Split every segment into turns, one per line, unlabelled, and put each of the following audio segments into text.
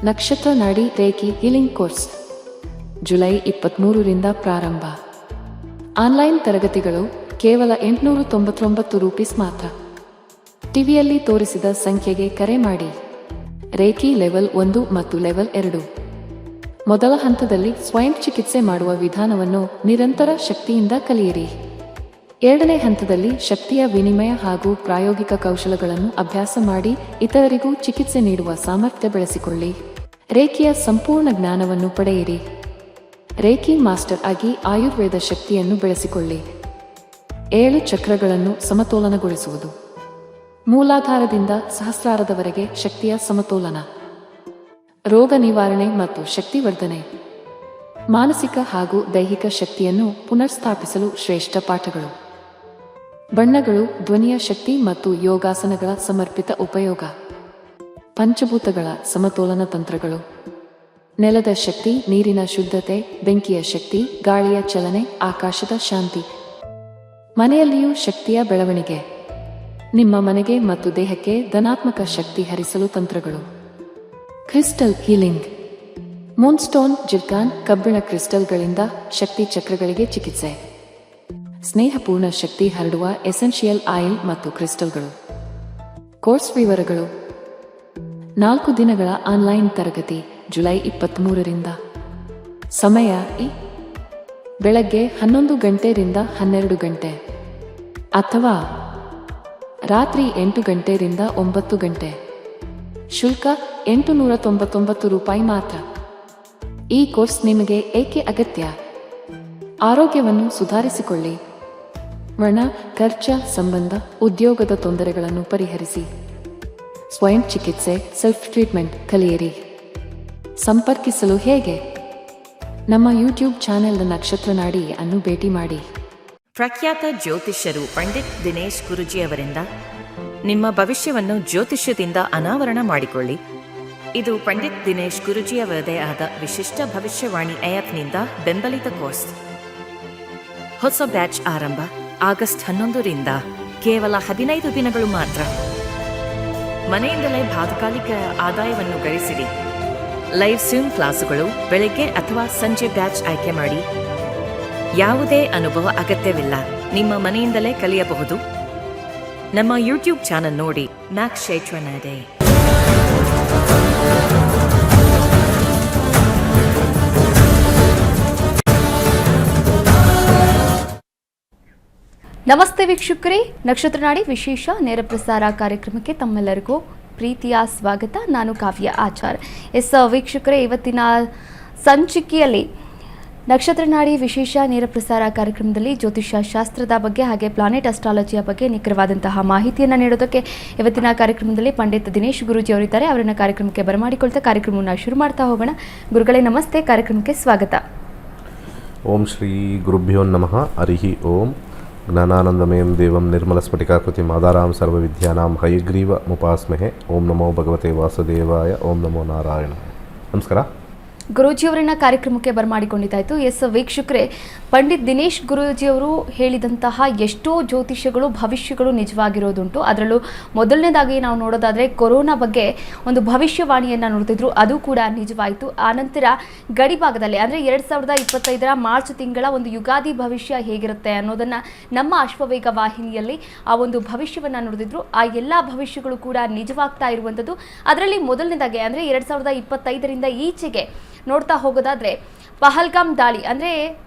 ನಕ್ಷತ್ರ ನಾಡಿ reiki healing course July 23ರಿಂದ ಪ್ರಾರಂಭ. ಆನ್ಲೈನ್ ತರಗತಿಗಳು ಕೇವಲ 899 ರೂಪೀಸ್ ಮಾತ್ರ. ಟಿವಿಯಲ್ಲಿ ತೋರಿಸಿದ ಸಂಖ್ಯೆಗೆ ಕರೆ ಮಾಡಿ. ರೇಖಿ ಲೆವೆಲ್ 1 ಮತ್ತು ಲೆವೆಲ್ 2. ಮೊದಲ ಹಂತದಲ್ಲಿ ಸ್ವಯಂ ಚಿಕಿತ್ಸೆ ಮಾಡುವ ವಿಧಾನವನ್ನು ನಿರಂತರ ಶಕ್ತಿಯಿಂದ ಕಲಿಯಿರಿ. ಎರಡನೇ ಹಂತದಲ್ಲಿ ಶಕ್ತಿಯ ವಿನಿಮಯ ಹಾಗೂ ಪ್ರಾಯೋಗಿಕ ಕೌಶಲಗಳನ್ನು ಅಭ್ಯಾಸ ಮಾಡಿ ಇತರರಿಗೂ ಚಿಕಿತ್ಸೆ ನೀಡುವ ಸಾಮರ್ಥ್ಯ ಬೆಳೆಸಿಕೊಳ್ಳಿ. ರೇಖಿಯ ಸಂಪೂರ್ಣ ಜ್ಞಾನವನ್ನು ಪಡೆಯಿರಿ. ರೇಖಿ ಮಾಸ್ಟರ್ ಆಗಿ ಆಯುರ್ವೇದ ಶಕ್ತಿಯನ್ನು ಬೆಳೆಸಿಕೊಳ್ಳಿ. 7 ಚಕ್ರಗಳನ್ನು ಸಮತೋಲನಗೊಳಿಸುವುದು. ಮೂಲಾಧಾರದಿಂದ ಸಹಸ್ರಾರದವರೆಗೆ ಶಕ್ತಿಯ ಸಮತೋಲನ. ರೋಗ ನಿವಾರಣೆ ಮತ್ತು ಶಕ್ತಿವರ್ಧನೆ. ಮಾನಸಿಕ ಹಾಗೂ ದೈಹಿಕ ಶಕ್ತಿಯನ್ನು ಪುನರ್ಸ್ಥಾಪಿಸಲು ಶ್ರೇಷ್ಠ ಪಾಠಗಳು. ಬಣ್ಣಗಳು, ಧ್ವನಿಯ ಶಕ್ತಿ ಮತ್ತು ಯೋಗಾಸನಗಳ ಸಮರ್ಪಿತ ಉಪಯೋಗ. ಪಂಚಭೂತಗಳ ಸಮತೋಲನ ತಂತ್ರಗಳು. ನೆಲದ ಶಕ್ತಿ, ನೀರಿನ ಶುದ್ಧತೆ, ಬೆಂಕಿಯ ಶಕ್ತಿ, ಗಾಳಿಯ ಚಲನೆ, ಆಕಾಶದ ಶಾಂತಿ. ಮನೆಯಲ್ಲಿಯೂ ಶಕ್ತಿಯ ಬೆಳವಣಿಗೆ. ನಿಮ್ಮ ಮನೆಗೆ ಮತ್ತು ದೇಹಕ್ಕೆ ಧನಾತ್ಮಕ ಶಕ್ತಿ ಹರಿಸಲು ತಂತ್ರಗಳು. Crystal healing. ಮೂನ್ಸ್ಟೋನ್, ಜಿರ್ಕಾನ್, ಕಬ್ಬಿಣ ಕ್ರಿಸ್ಟಲ್ಗಳಿಂದ ಶಕ್ತಿ ಚಕ್ರಗಳಿಗೆ ಚಿಕಿತ್ಸೆ. ಸ್ನೇಹಪೂರ್ಣ ಶಕ್ತಿ ಹರಡುವ ಎಸೆನ್ಷಿಯಲ್ ಆಯಿಲ್ ಮತ್ತು ಕ್ರಿಸ್ಟಲ್ಗಳು. ಕೋರ್ಸ್ ವಿವರಗಳು. 4 ದಿನಗಳ ಆನ್ಲೈನ್ ತರಗತಿ ಜುಲೈ 23ರಿಂದ. ಸಮಯ ಬೆಳಗ್ಗೆ 11 ಗಂಟೆಯಿಂದ 12 ಗಂಟೆ ಅಥವಾ ರಾತ್ರಿ 8 ಗಂಟೆಯಿಂದ 9 ಗಂಟೆ. ಶುಲ್ಕ 899 ರೂಪಾಯಿ ಮಾತ್ರ. ಈ ಕೋರ್ಸ್ ನಿಮಗೆ ಏಕೆ ಅಗತ್ಯ? ಆರೋಗ್ಯವನ್ನು ಸುಧಾರಿಸಿಕೊಳ್ಳಿ. ವರ್ಣ, ಖರ್ಚ, ಸಂಬಂಧ, ಉದ್ಯೋಗದ ತೊಂದರೆಗಳನ್ನು ಪರಿಹರಿಸಿ. ಸ್ವಯಂ ಚಿಕಿತ್ಸೆ, ಸೆಲ್ಫ್ ಟ್ರೀಟ್ಮೆಂಟ್ ಕಲಿಯಿರಿ. ಸಂಪರ್ಕಿಸಲು ಹೇಗೆ? ನಮ್ಮ ಯೂಟ್ಯೂಬ್ ಚಾನೆಲ್ ನಕ್ಷತ್ರ ನಾಡಿ ಅನ್ನು ಭೇಟಿ ಮಾಡಿ.
ಪ್ರಖ್ಯಾತ ಜ್ಯೋತಿಷ್ಯರು ಪಂಡಿತ್ ದಿನೇಶ್ ಗುರುಜಿ ಅವರಿಂದ ನಿಮ್ಮ ಭವಿಷ್ಯವನ್ನು ಜ್ಯೋತಿಷ್ಯದಿಂದ ಅನಾವರಣ ಮಾಡಿಕೊಳ್ಳಿ. ಇದು ಪಂಡಿತ್ ದಿನೇಶ್ ಗುರುಜಿ ಅವರದೇ ಆದ ವಿಶಿಷ್ಟ ಭವಿಷ್ಯವಾಣಿ ಆ್ಯಪ್ನಿಂದ ಬೆಂಬಲಿತ ಕೋರ್ಸ್. ಹೊಸ ಬ್ಯಾಚ್ ಆರಂಭ ಆಗಸ್ಟ್ 11ರಿಂದ. ಕೇವಲ 15 ದಿನಗಳು ಮಾತ್ರ. ಮನೆಯಿಂದಲೇ ತಾತ್ಕಾಲಿಕ ಆದಾಯವನ್ನು ಗಳಿಸಿರಿ. ಲೈವ್ ಸ್ವಿಮ್ ಕ್ಲಾಸುಗಳು ಬೆಳಗ್ಗೆ ಅಥವಾ ಸಂಜೆ ಬ್ಯಾಚ್ ಆಯ್ಕೆ ಮಾಡಿ. ಯಾವುದೇ ಅನುಭವ ಅಗತ್ಯವಿಲ್ಲ. ನಿಮ್ಮ ಮನೆಯಿಂದಲೇ ಕಲಿಯಬಹುದು. ನಮ್ಮ ಯೂಟ್ಯೂಬ್ ಚಾನಲ್ ನೋಡಿ. ನಕ್ಷತ್ರ ನಾಡಿ.
ನಮಸ್ತೆ ವೀಕ್ಷಕರೇ, ನಕ್ಷತ್ರ ನಾಡಿ ವಿಶೇಷ ನೇರ ಪ್ರಸಾರ ಕಾರ್ಯಕ್ರಮಕ್ಕೆ ತಮ್ಮೆಲ್ಲರಿಗೂ ಪ್ರೀತಿಯ ಸ್ವಾಗತ. ನಾನು ಕಾವ್ಯ ಆಚಾರ್. ವೀಕ್ಷಕರೇ, ಇವತ್ತಿನ ಸಂಚಿಕೆಯಲ್ಲಿ ನಕ್ಷತ್ರ ನಾಡಿ ವಿಶೇಷ ನೇರ ಪ್ರಸಾರ ಕಾರ್ಯಕ್ರಮದಲ್ಲಿ ಜ್ಯೋತಿಷ್ಯ ಶಾಸ್ತ್ರದ ಬಗ್ಗೆ ಹಾಗೆ ಪ್ಲಾನೆಟ್ ಅಸ್ಟ್ರಾಲಜಿಯ ಬಗ್ಗೆ ನಿಖರವಾದಂತಹ ಮಾಹಿತಿಯನ್ನು ನೀಡೋದಕ್ಕೆ ಇವತ್ತಿನ ಕಾರ್ಯಕ್ರಮದಲ್ಲಿ ಪಂಡಿತ್ ದಿನೇಶ್ ಗುರೂಜಿ ಅವರಿದ್ದಾರೆ. ಅವರನ್ನ ಕಾರ್ಯಕ್ರಮಕ್ಕೆ ಬರಮಾಡಿಕೊಳ್ತಾ ಕಾರ್ಯಕ್ರಮವನ್ನು ಶುರು ಮಾಡ್ತಾ ಹೋಗೋಣ. ಗುರುಗಳೇ ನಮಸ್ತೆ, ಕಾರ್ಯಕ್ರಮಕ್ಕೆ ಸ್ವಾಗತ.
ಓಂ ಶ್ರೀ ಗುರುಭ್ಯೋ ನಮಃ. ಹರಿ ಓಂ. ಜ್ಞಾನಾನಂದಮಯಂ ದೇವಂ ನಿರ್ಮಲಸ್ಫಟಿಕಾಕೃತಿಂ ಆಧಾರಾಂ ಸರ್ವವಿದ್ಯಾನಾಂ ಹಯಗ್ರೀವ ಮುಪಾಸ್ಮಹೆ. ಓಂ ನಮೋ ಭಗವತೆ ವಾಸುದೇವಾಯ. ಓಂ ನಮೋ ನಾರಾಯಣ. ನಮಸ್ಕಾರ.
ಗುರೂಜಿಯವರನ್ನ ಕಾರ್ಯಕ್ರಮಕ್ಕೆ ಬರಮಾಡಿಕೊಂಡಿದ್ದಾಯಿತು. ವೀಕ್ಷಕರೇ, ಪಂಡಿತ್ ದಿನೇಶ್ ಗುರೂಜಿಯವರು ಹೇಳಿದಂತಹ ಎಷ್ಟೋ ಜ್ಯೋತಿಷ್ಯಗಳು ಭವಿಷ್ಯಗಳು ನಿಜವಾಗಿರೋದುಂಟು. ಅದರಲ್ಲೂ ಮೊದಲನೇದಾಗಿ ನಾವು ನೋಡೋದಾದರೆ ಕೊರೋನಾ ಬಗ್ಗೆ ಒಂದು ಭವಿಷ್ಯವಾಣಿಯನ್ನು ನೋಡ್ತಿದ್ರು, ಅದು ಕೂಡ ನಿಜವಾಯಿತು. ಆನಂತರ ಗಡಿಭಾಗದಲ್ಲಿ ಅಂದರೆ 2025ರ ಮಾರ್ಚ್ ತಿಂಗಳ ಒಂದು ಯುಗಾದಿ ಭವಿಷ್ಯ ಹೇಗಿರುತ್ತೆ ಅನ್ನೋದನ್ನು ನಮ್ಮ ಅಶ್ವವೇಗ ವಾಹಿನಿಯಲ್ಲಿ ಆ ಒಂದು ಭವಿಷ್ಯವನ್ನು ನೋಡಿದ್ರು. ಆ ಎಲ್ಲ ಭವಿಷ್ಯಗಳು ಕೂಡ ನಿಜವಾಗ್ತಾ ಇರುವಂಥದ್ದು. ಅದರಲ್ಲಿ ಮೊದಲನೇದಾಗಿ ಅಂದರೆ 2025ರಿಂದ ಈಚೆಗೆ ನೋಡ್ತಾ ಹೋಗೋದಾದರೆ ಪಹಲ್ಗಾಮ್ ದಾಳಿ ಅಂದರೆ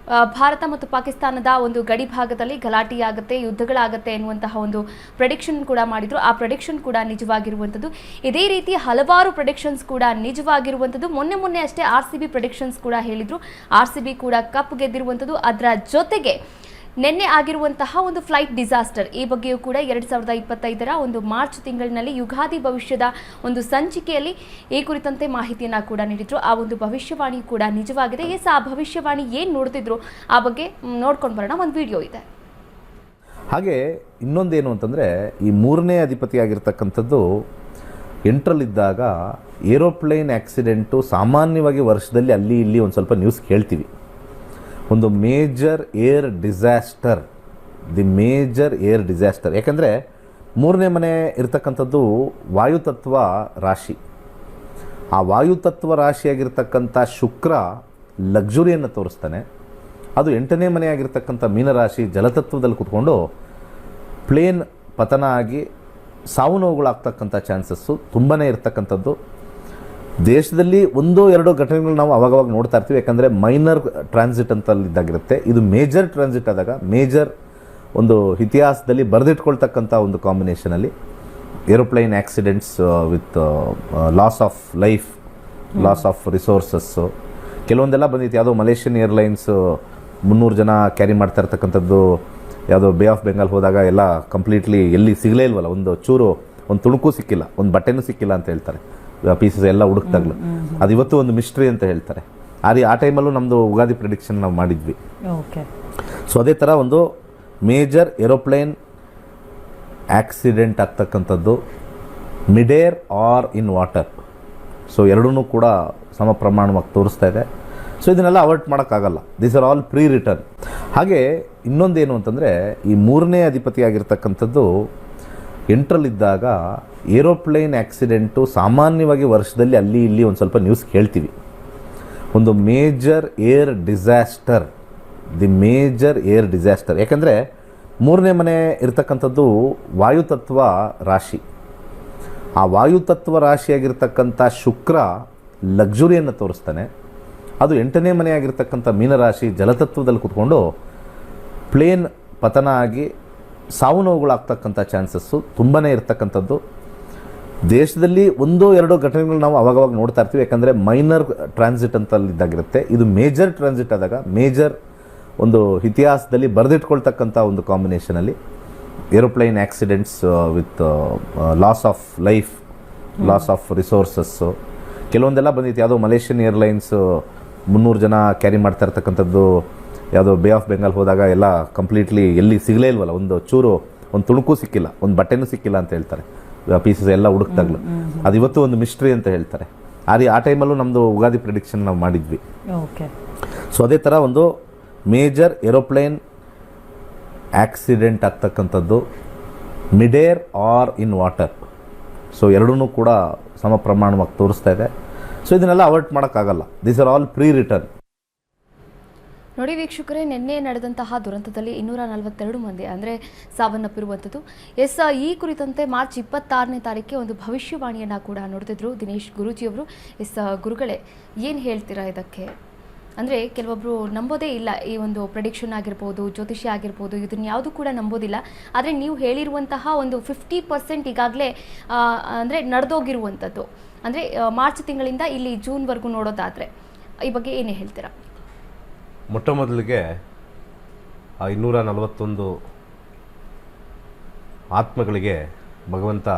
ಭಾರತ ಮತ್ತು ಪಾಕಿಸ್ತಾನದ ಒಂದು ಗಡಿ ಭಾಗದಲ್ಲಿ ಗಲಾಟೆಯಾಗುತ್ತೆ, ಯುದ್ಧಗಳಾಗುತ್ತೆ ಎನ್ನುವಂತಹ ಒಂದು ಪ್ರೆಡಿಕ್ಷನ್ ಕೂಡ ಮಾಡಿದ್ರು. ಆ ಪ್ರೆಡಿಕ್ಷನ್ ಕೂಡ ನಿಜವಾಗಿರುವಂಥದ್ದು. ಇದೇ ರೀತಿ ಹಲವಾರು ಪ್ರೆಡಿಕ್ಷನ್ಸ್ ಕೂಡ ನಿಜವಾಗಿರುವಂಥದ್ದು. ಮೊನ್ನೆ ಅಷ್ಟೇ RCB ಪ್ರೆಡಿಕ್ಷನ್ಸ್ ಕೂಡ ಹೇಳಿದ್ರು. RCB ಕೂಡ ಕಪ್ ಗೆದ್ದಿರುವಂಥದ್ದು. ಅದರ ಜೊತೆಗೆ ನಿನ್ನೆ ಆಗಿರುವಂತಹ ಒಂದು ಫ್ಲೈಟ್ ಡಿಸಾಸ್ಟರ್ ಈ ಬಗ್ಗೆಯೂ ಕೂಡ 2025ರ ಒಂದು ಮಾರ್ಚ್ ತಿಂಗಳಿನಲ್ಲಿ ಯುಗಾದಿ ಭವಿಷ್ಯದ ಒಂದು ಸಂಚಿಕೆಯಲ್ಲಿ ಈ ಕುರಿತಂತೆ ಮಾಹಿತಿಯನ್ನು ಕೂಡ ನೀಡಿದ್ರು. ಆ ಒಂದು ಭವಿಷ್ಯವಾಣಿ ಕೂಡ ನಿಜವಾಗಿದೆ. ಆ ಭವಿಷ್ಯವಾಣಿ ಏನು ನೋಡ್ತಿದ್ರು ಆ ಬಗ್ಗೆ ನೋಡ್ಕೊಂಡು ಬರೋಣ. ಒಂದು ವಿಡಿಯೋ ಇದೆ.
ಹಾಗೆ ಇನ್ನೊಂದೇನು ಅಂತಂದರೆ, ಈ 3ನೇ ಅಧಿಪತಿಯಾಗಿರ್ತಕ್ಕಂಥದ್ದು ಎಂಟ್ರಲ್ಲಿದ್ದಾಗ ಏರೋಪ್ಲೇನ್ ಆಕ್ಸಿಡೆಂಟು ಸಾಮಾನ್ಯವಾಗಿ ವರ್ಷದಲ್ಲಿ ಅಲ್ಲಿ ಇಲ್ಲಿ ಒಂದು ಸ್ವಲ್ಪ ನ್ಯೂಸ್ ಕೇಳ್ತೀವಿ. ಒಂದು ಮೇಜರ್ ಏರ್ ಡಿಸಾಸ್ಟರ್, ಯಾಕೆಂದರೆ 3ನೇ ಮನೆ ಇರತಕ್ಕಂಥದ್ದು ವಾಯುತತ್ವ ರಾಶಿ. ಆ ವಾಯುತತ್ವ ರಾಶಿಯಾಗಿರ್ತಕ್ಕಂಥ ಶುಕ್ರ ಲಕ್ಸುರಿಯನ್ನು ತೋರಿಸ್ತಾನೆ. ಅದು 8ನೇ ಮನೆಯಾಗಿರ್ತಕ್ಕಂಥ ಮೀನರಾಶಿ ಜಲತತ್ವದಲ್ಲಿ ಕೂತ್ಕೊಂಡು ಪ್ಲೇನ್ ಪತನ ಆಗಿ ಸಾವು ನೋವುಗಳಾಗ್ತಕ್ಕಂಥ ಚಾನ್ಸಸ್ಸು ತುಂಬಾ ಇರ್ತಕ್ಕಂಥದ್ದು. ದೇಶದಲ್ಲಿ 1-2 ಘಟನೆಗಳು ನಾವು ಅವಾಗವಾಗ ನೋಡ್ತಾ ಇರ್ತೀವಿ, ಯಾಕಂದರೆ ಮೈನರ್ ಟ್ರಾನ್ಸಿಟ್ ಅಂತಲ್ಲಿದ್ದಾಗಿರುತ್ತೆ. ಇದು ಮೇಜರ್ ಟ್ರಾನ್ಸಿಟ್ ಆದಾಗ ಮೇಜರ್ ಒಂದು ಇತಿಹಾಸದಲ್ಲಿ ಬರೆದಿಟ್ಕೊಳ್ತಕ್ಕಂಥ ಒಂದು ಕಾಂಬಿನೇಷನಲ್ಲಿ aeroplane accidents with loss of life, loss of resources ಕೆಲವೊಂದೆಲ್ಲ ಬಂದಿತ್ತು. ಯಾವುದೋ ಮಲೇಷಿಯನ್ ಏರ್ಲೈನ್ಸ್ 300 ಜನ ಕ್ಯಾರಿ ಮಾಡ್ತಾ ಇರ್ತಕ್ಕಂಥದ್ದು, ಯಾವುದೋ ಬೇ ಆಫ್ ಬೆಂಗಾಲ್ ಹೋದಾಗ ಎಲ್ಲ ಕಂಪ್ಲೀಟ್ಲಿ ಎಲ್ಲಿ ಸಿಗಲೇ ಇಲ್ವಲ್ಲ, ಒಂದು ಚೂರು ಒಂದು ತುಣುಕು ಸಿಕ್ಕಿಲ್ಲ, ಒಂದು ಬಟ್ಟೆನೂ ಸಿಕ್ಕಿಲ್ಲ ಅಂತ ಹೇಳ್ತಾರೆ. ಪೀಸಸ್ ಎಲ್ಲ ಹುಡುಕ್ದಾಗಲು ಅದು ಇವತ್ತು ಒಂದು ಮಿಸ್ಟ್ರಿ ಅಂತ ಹೇಳ್ತಾರೆ. ಆ ಟೈಮಲ್ಲೂ ನಮ್ಮದು ಉಗಾದಿ ಪ್ರಿಡಿಕ್ಷನ್ ನಾವು ಮಾಡಿದ್ವಿ.
ಓಕೆ.
ಸೊ ಅದೇ ಥರ ಒಂದು ಮೇಜರ್ ಏರೋಪ್ಲೇನ್ ಆಕ್ಸಿಡೆಂಟ್ ಆಗ್ತಕ್ಕಂಥದ್ದು mid air or in water. So ಎರಡೂ ಕೂಡ ಸಮ ಪ್ರಮಾಣವಾಗಿ ತೋರಿಸ್ತಾ ಇದೆ. ಸೊ ಇದನ್ನೆಲ್ಲ ಅವಾಯ್ಡ್ ಮಾಡೋಕ್ಕಾಗಲ್ಲ. These are all pre return. ಹಾಗೆ ಇನ್ನೊಂದೇನು ಅಂತಂದರೆ, ಈ 3ನೇ ಅಧಿಪತಿ ಆಗಿರ್ತಕ್ಕಂಥದ್ದು 8ರಲ್ಲಿದ್ದಾಗ ಏರೋಪ್ಲೇನ್ ಆಕ್ಸಿಡೆಂಟು ಸಾಮಾನ್ಯವಾಗಿ ವರ್ಷದಲ್ಲಿ ಅಲ್ಲಿ ಇಲ್ಲಿ ಒಂದು ಸ್ವಲ್ಪ ನ್ಯೂಸ್ ಕೇಳ್ತೀವಿ. ಒಂದು major air disaster, major air disaster. ಯಾಕಂದರೆ 3ನೇ ಮನೆ ಇರ್ತಕ್ಕಂಥದ್ದು ವಾಯುತತ್ವ ರಾಶಿ. ಆ ವಾಯುತತ್ವ ರಾಶಿಯಾಗಿರ್ತಕ್ಕಂಥ ಶುಕ್ರ ಲಕ್ಸುರಿಯನ್ನು ತೋರಿಸ್ತಾನೆ. ಅದು 8ನೇ ಮನೆಯಾಗಿರ್ತಕ್ಕಂಥ ಮೀನರಾಶಿ ಜಲತತ್ವದಲ್ಲಿ ಕೂತ್ಕೊಂಡು ಪ್ಲೇನ್ ಪತನ ಆಗಿ ಸಾವು ನೋವುಗಳಾಗ್ತಕ್ಕಂಥ ಚಾನ್ಸಸ್ಸು ತುಂಬಾ ಇರ್ತಕ್ಕಂಥದ್ದು. ದೇಶದಲ್ಲಿ 1-2 ಘಟನೆಗಳು ನಾವು ಅವಾಗವಾಗ ನೋಡ್ತಾ ಇರ್ತೀವಿ, ಯಾಕಂದರೆ ಮೈನರ್ ಟ್ರಾನ್ಸಿಟ್ ಅಂತಲ್ಲಿದ್ದಾಗಿರುತ್ತೆ. ಇದು ಮೇಜರ್ ಟ್ರಾನ್ಸಿಟ್ ಆದಾಗ ಮೇಜರ್ ಒಂದು ಇತಿಹಾಸದಲ್ಲಿ ಬರೆದಿಟ್ಕೊಳ್ತಕ್ಕಂಥ ಒಂದು ಕಾಂಬಿನೇಷನಲ್ಲಿ aeroplane accidents with loss of life, loss of resources ಕೆಲವೊಂದೆಲ್ಲ ಬಂದಿತ್ತು. ಯಾವುದೋ ಮಲೇಷಿಯನ್ ಏರ್ಲೈನ್ಸ್ 300 ಜನ ಕ್ಯಾರಿ ಮಾಡ್ತಾ ಇರ್ತಕ್ಕಂಥದ್ದು, ಯಾವುದೋ ಬೇ ಆಫ್ ಬೆಂಗಾಲ್ ಹೋದಾಗ ಎಲ್ಲ ಕಂಪ್ಲೀಟ್ಲಿ ಎಲ್ಲಿ ಸಿಗಲೇ ಇಲ್ವಲ್ಲ, ಒಂದು ಚೂರು ಒಂದು ತುಣುಕು ಸಿಕ್ಕಿಲ್ಲ, ಒಂದು ಬಟ್ಟೆನೂ ಸಿಕ್ಕಿಲ್ಲ ಅಂತ ಹೇಳ್ತಾರೆ. ಪೀಸಸ್ ಎಲ್ಲ ಹುಡುಕ್ದಾಗಲು ಅದು ಇವತ್ತು ಒಂದು ಮಿಸ್ಟ್ರಿ ಅಂತ ಹೇಳ್ತಾರೆ. ಆ ಟೈಮಲ್ಲೂ ನಮ್ಮದು ಉಗಾದಿ ಪ್ರಿಡಿಕ್ಷನ್ ನಾವು ಮಾಡಿದ್ವಿ.
ಓಕೆ.
ಸೊ ಅದೇ ಥರ ಒಂದು ಮೇಜರ್ ಏರೋಪ್ಲೇನ್ ಆಕ್ಸಿಡೆಂಟ್ ಆಗ್ತಕ್ಕಂಥದ್ದು mid air or in water. So ಎರಡೂ ಕೂಡ ಸಮ ಪ್ರಮಾಣವಾಗಿ ತೋರಿಸ್ತಾ ಇದೆ. ಸೊ ಇದನ್ನೆಲ್ಲ ಅವಾಯ್ಡ್ ಮಾಡೋಕ್ಕಾಗಲ್ಲ. These are all pre return.
ನೋಡಿ ವೀಕ್ಷಕರೇ, ನಿನ್ನೆ ನಡೆದಂತಹ ದುರಂತದಲ್ಲಿ 242 ಮಂದಿ ಅಂದರೆ ಸಾವನ್ನಪ್ಪಿರುವಂಥದ್ದು. ಈ ಕುರಿತಂತೆ ಮಾರ್ಚ್ 26ನೇ ತಾರೀಕಿಗೆ ಒಂದು ಭವಿಷ್ಯವಾಣಿಯನ್ನು ಕೂಡ ನೋಡ್ತಿದ್ರು ದಿನೇಶ್ ಗುರೂಜಿಯವರು. ಗುರುಗಳೇ, ಏನು ಹೇಳ್ತೀರಾ ಇದಕ್ಕೆ? ಅಂದರೆ ಕೆಲವೊಬ್ಬರು ನಂಬೋದೇ ಇಲ್ಲ, ಈ ಒಂದು ಪ್ರೆಡಿಕ್ಷನ್ ಆಗಿರ್ಬೋದು, ಜ್ಯೋತಿಷ್ಯ ಆಗಿರ್ಬೋದು, ಇದನ್ನು ಯಾವುದು ಕೂಡ ನಂಬೋದಿಲ್ಲ. ಆದರೆ ನೀವು ಹೇಳಿರುವಂತಹ ಒಂದು 50% ಈಗಾಗಲೇ ಅಂದರೆ ನಡೆದೋಗಿರುವಂಥದ್ದು, ಅಂದರೆ ಮಾರ್ಚ್ ತಿಂಗಳಿಂದ ಇಲ್ಲಿ ಜೂನ್ವರೆಗೂ ನೋಡೋದಾದರೆ ಈ ಬಗ್ಗೆ ಏನೇ ಹೇಳ್ತೀರಾ?
ಮೊಟ್ಟ ಮೊದಲಿಗೆ ಆ 241 ಆತ್ಮಗಳಿಗೆ ಭಗವಂತ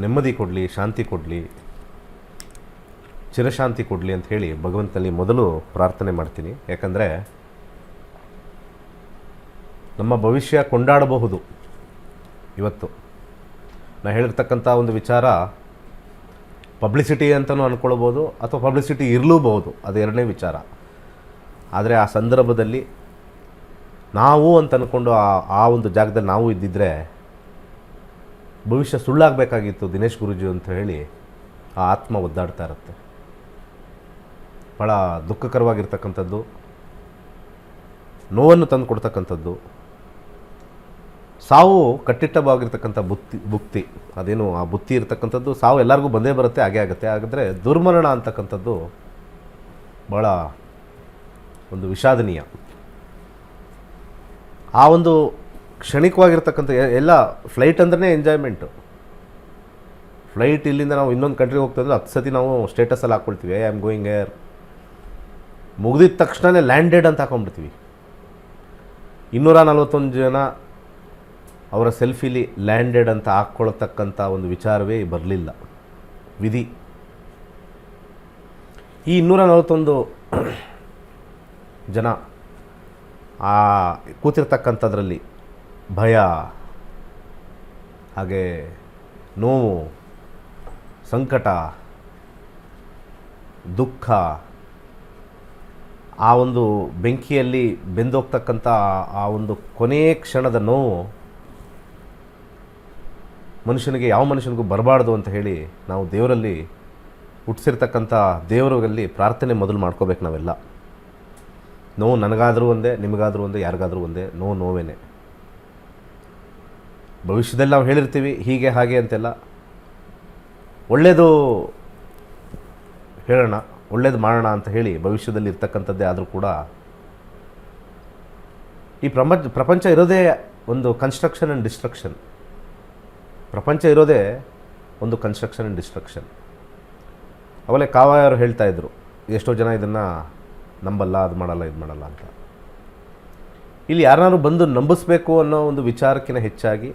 ನೆಮ್ಮದಿ ಕೊಡಲಿ, ಶಾಂತಿ ಕೊಡಲಿ, ಚಿರಶಾಂತಿ ಕೊಡಲಿ ಅಂತ ಹೇಳಿ ಭಗವಂತನಲ್ಲಿ ಮೊದಲು ಪ್ರಾರ್ಥನೆ ಮಾಡ್ತೀನಿ. ಯಾಕಂದರೆ ನಮ್ಮ ಭವಿಷ್ಯ ಕೊಂಡಾಡಬಹುದು. ಇವತ್ತು ನಾನು ಹೇಳಿರ್ತಕ್ಕಂಥ ಒಂದು ವಿಚಾರ ಪಬ್ಲಿಸಿಟಿ ಅಂತಲೂ ಅಂದ್ಕೊಳ್ಬೋದು, ಅಥವಾ ಪಬ್ಲಿಸಿಟಿ ಇರಲೂಬಹುದು, ಅದು ಎರಡನೇ ವಿಚಾರ. ಆದರೆ ಆ ಸಂದರ್ಭದಲ್ಲಿ ನಾವು ಅಂತ ಅಂದ್ಕೊಂಡು ಆ ಒಂದು ಜಾಗದಲ್ಲಿ ನಾವು ಇದ್ದಿದ್ದರೆ ಭವಿಷ್ಯ ಸುಳ್ಳಾಗಬೇಕಾಗಿತ್ತು ದಿನೇಶ್ ಗುರೂಜಿ ಅಂತ ಹೇಳಿ ಆ ಆತ್ಮ ಒದ್ದಾಡ್ತಾ ಇರುತ್ತೆ. ಭಾಳ ದುಃಖಕರವಾಗಿರ್ತಕ್ಕಂಥದ್ದು, ನೋವನ್ನು ತಂದು ಕೊಡ್ತಕ್ಕಂಥದ್ದು. ಸಾವು ಕಟ್ಟಿಟ್ಟವಾಗಿರ್ತಕ್ಕಂಥ ಭುಕ್ತಿ, ಅದೇನು ಆ ಬುತ್ತಿ ಇರ್ತಕ್ಕಂಥದ್ದು ಸಾವು ಎಲ್ಲರಿಗೂ ಬಂದೇ ಬರುತ್ತೆ, ಹಾಗೇ ಆಗುತ್ತೆ. ಹಾಗಾದರೆ ದುರ್ಮರಣ ಅಂತಕ್ಕಂಥದ್ದು ಭಾಳ ಒಂದು ವಿಷಾದನೀಯ. ಆ ಒಂದು ಕ್ಷಣಿಕವಾಗಿರ್ತಕ್ಕಂಥ ಎಲ್ಲ ಫ್ಲೈಟ್ ಅಂದ್ರೆ ಎಂಜಾಯ್ಮೆಂಟು. ಫ್ಲೈಟ್ ಇಲ್ಲಿಂದ ನಾವು ಇನ್ನೊಂದು ಕಂಟ್ರಿಗೆ ಹೋಗ್ತಾಯಿದ್ರೆ 10 ಸತಿ ನಾವು ಸ್ಟೇಟಸಲ್ಲಿ ಹಾಕ್ಕೊಳ್ತೀವಿ, ಐ ಆಮ್ ಗೋಯಿಂಗ್ ಏರ್. ಮುಗಿದಿದ ತಕ್ಷಣವೇ ಲ್ಯಾಂಡೆಡ್ ಅಂತ ಹಾಕೊಂಡ್ಬಿಡ್ತೀವಿ. 241 ಜನ ಅವರ ಸೆಲ್ಫಿಲಿ ಲ್ಯಾಂಡೆಡ್ ಅಂತ ಹಾಕ್ಕೊಳ್ತಕ್ಕಂಥ ಒಂದು ವಿಚಾರವೇ ಬರಲಿಲ್ಲ, ವಿಧಿ. ಈ 241 ಜನ ಆ ಕೂತಿರ್ತಕ್ಕಂಥದ್ರಲ್ಲಿ ಭಯ, ಹಾಗೆ ನೋವು, ಸಂಕಟ, ದುಃಖ, ಆ ಒಂದು ಬೆಂಕಿಯಲ್ಲಿ ಬೆಂದೋಗ್ತಕ್ಕಂಥ ಆ ಒಂದು ಕೊನೆಯ ಕ್ಷಣದ ನೋವು ಮನುಷ್ಯನಿಗೆ ಯಾವ ಮನುಷ್ಯನಿಗೂ ಬರಬಾರ್ದು ಅಂತ ಹೇಳಿ ನಾವು ದೇವರಲ್ಲಿ ಹುಟ್ಟಿಸಿರ್ತಕ್ಕಂಥ ದೇವರಲ್ಲಿ ಪ್ರಾರ್ಥನೆ ಮೊದಲು ಮಾಡ್ಕೋಬೇಕು ನಾವೆಲ್ಲ. ನೋವು ನನಗಾದರೂ ಒಂದೇ, ನಿಮಗಾದರೂ ಒಂದೇ, ಯಾರಿಗಾದರೂ ಒಂದೇ, ನೋವೇನೆ. ಭವಿಷ್ಯದಲ್ಲಿ ನಾವು ಹೇಳಿರ್ತೀವಿ ಹೀಗೆ ಹಾಗೆ ಅಂತೆಲ್ಲ. ಒಳ್ಳೆಯದು ಹೇಳೋಣ, ಒಳ್ಳೇದು ಮಾಡೋಣ ಅಂತ ಹೇಳಿ ಭವಿಷ್ಯದಲ್ಲಿ ಇರ್ತಕ್ಕಂಥದ್ದೇ ಆದರೂ ಕೂಡ ಈ ಪ್ರಪಂಚ ಇರೋದೇ ಒಂದು ಕನ್ಸ್ಟ್ರಕ್ಷನ್ ಆ್ಯಂಡ್ ಡಿಸ್ಟ್ರಕ್ಷನ್. ಪ್ರಪಂಚ ಇರೋದೇ ಒಂದು ಕನ್ಸ್ಟ್ರಕ್ಷನ್ ಆ್ಯಂಡ್ ಡಿಸ್ಟ್ರಕ್ಷನ್. ಅವಲೇ ಕಾವಾಯವರು ಹೇಳ್ತಾಯಿದ್ರು, ಎಷ್ಟೋ ಜನ ಇದನ್ನು ನಂಬಲ್ಲ, ಅದು ಮಾಡಲ್ಲ, ಇದು ಮಾಡಲ್ಲ ಅಂತ. ಇಲ್ಲಿ ಯಾರನ್ನಾರು ಬಂದು ನಂಬಿಸ್ಬೇಕು ಅನ್ನೋ ಒಂದು ವಿಚಾರಕ್ಕಿಂತ ಹೆಚ್ಚಾಗಿ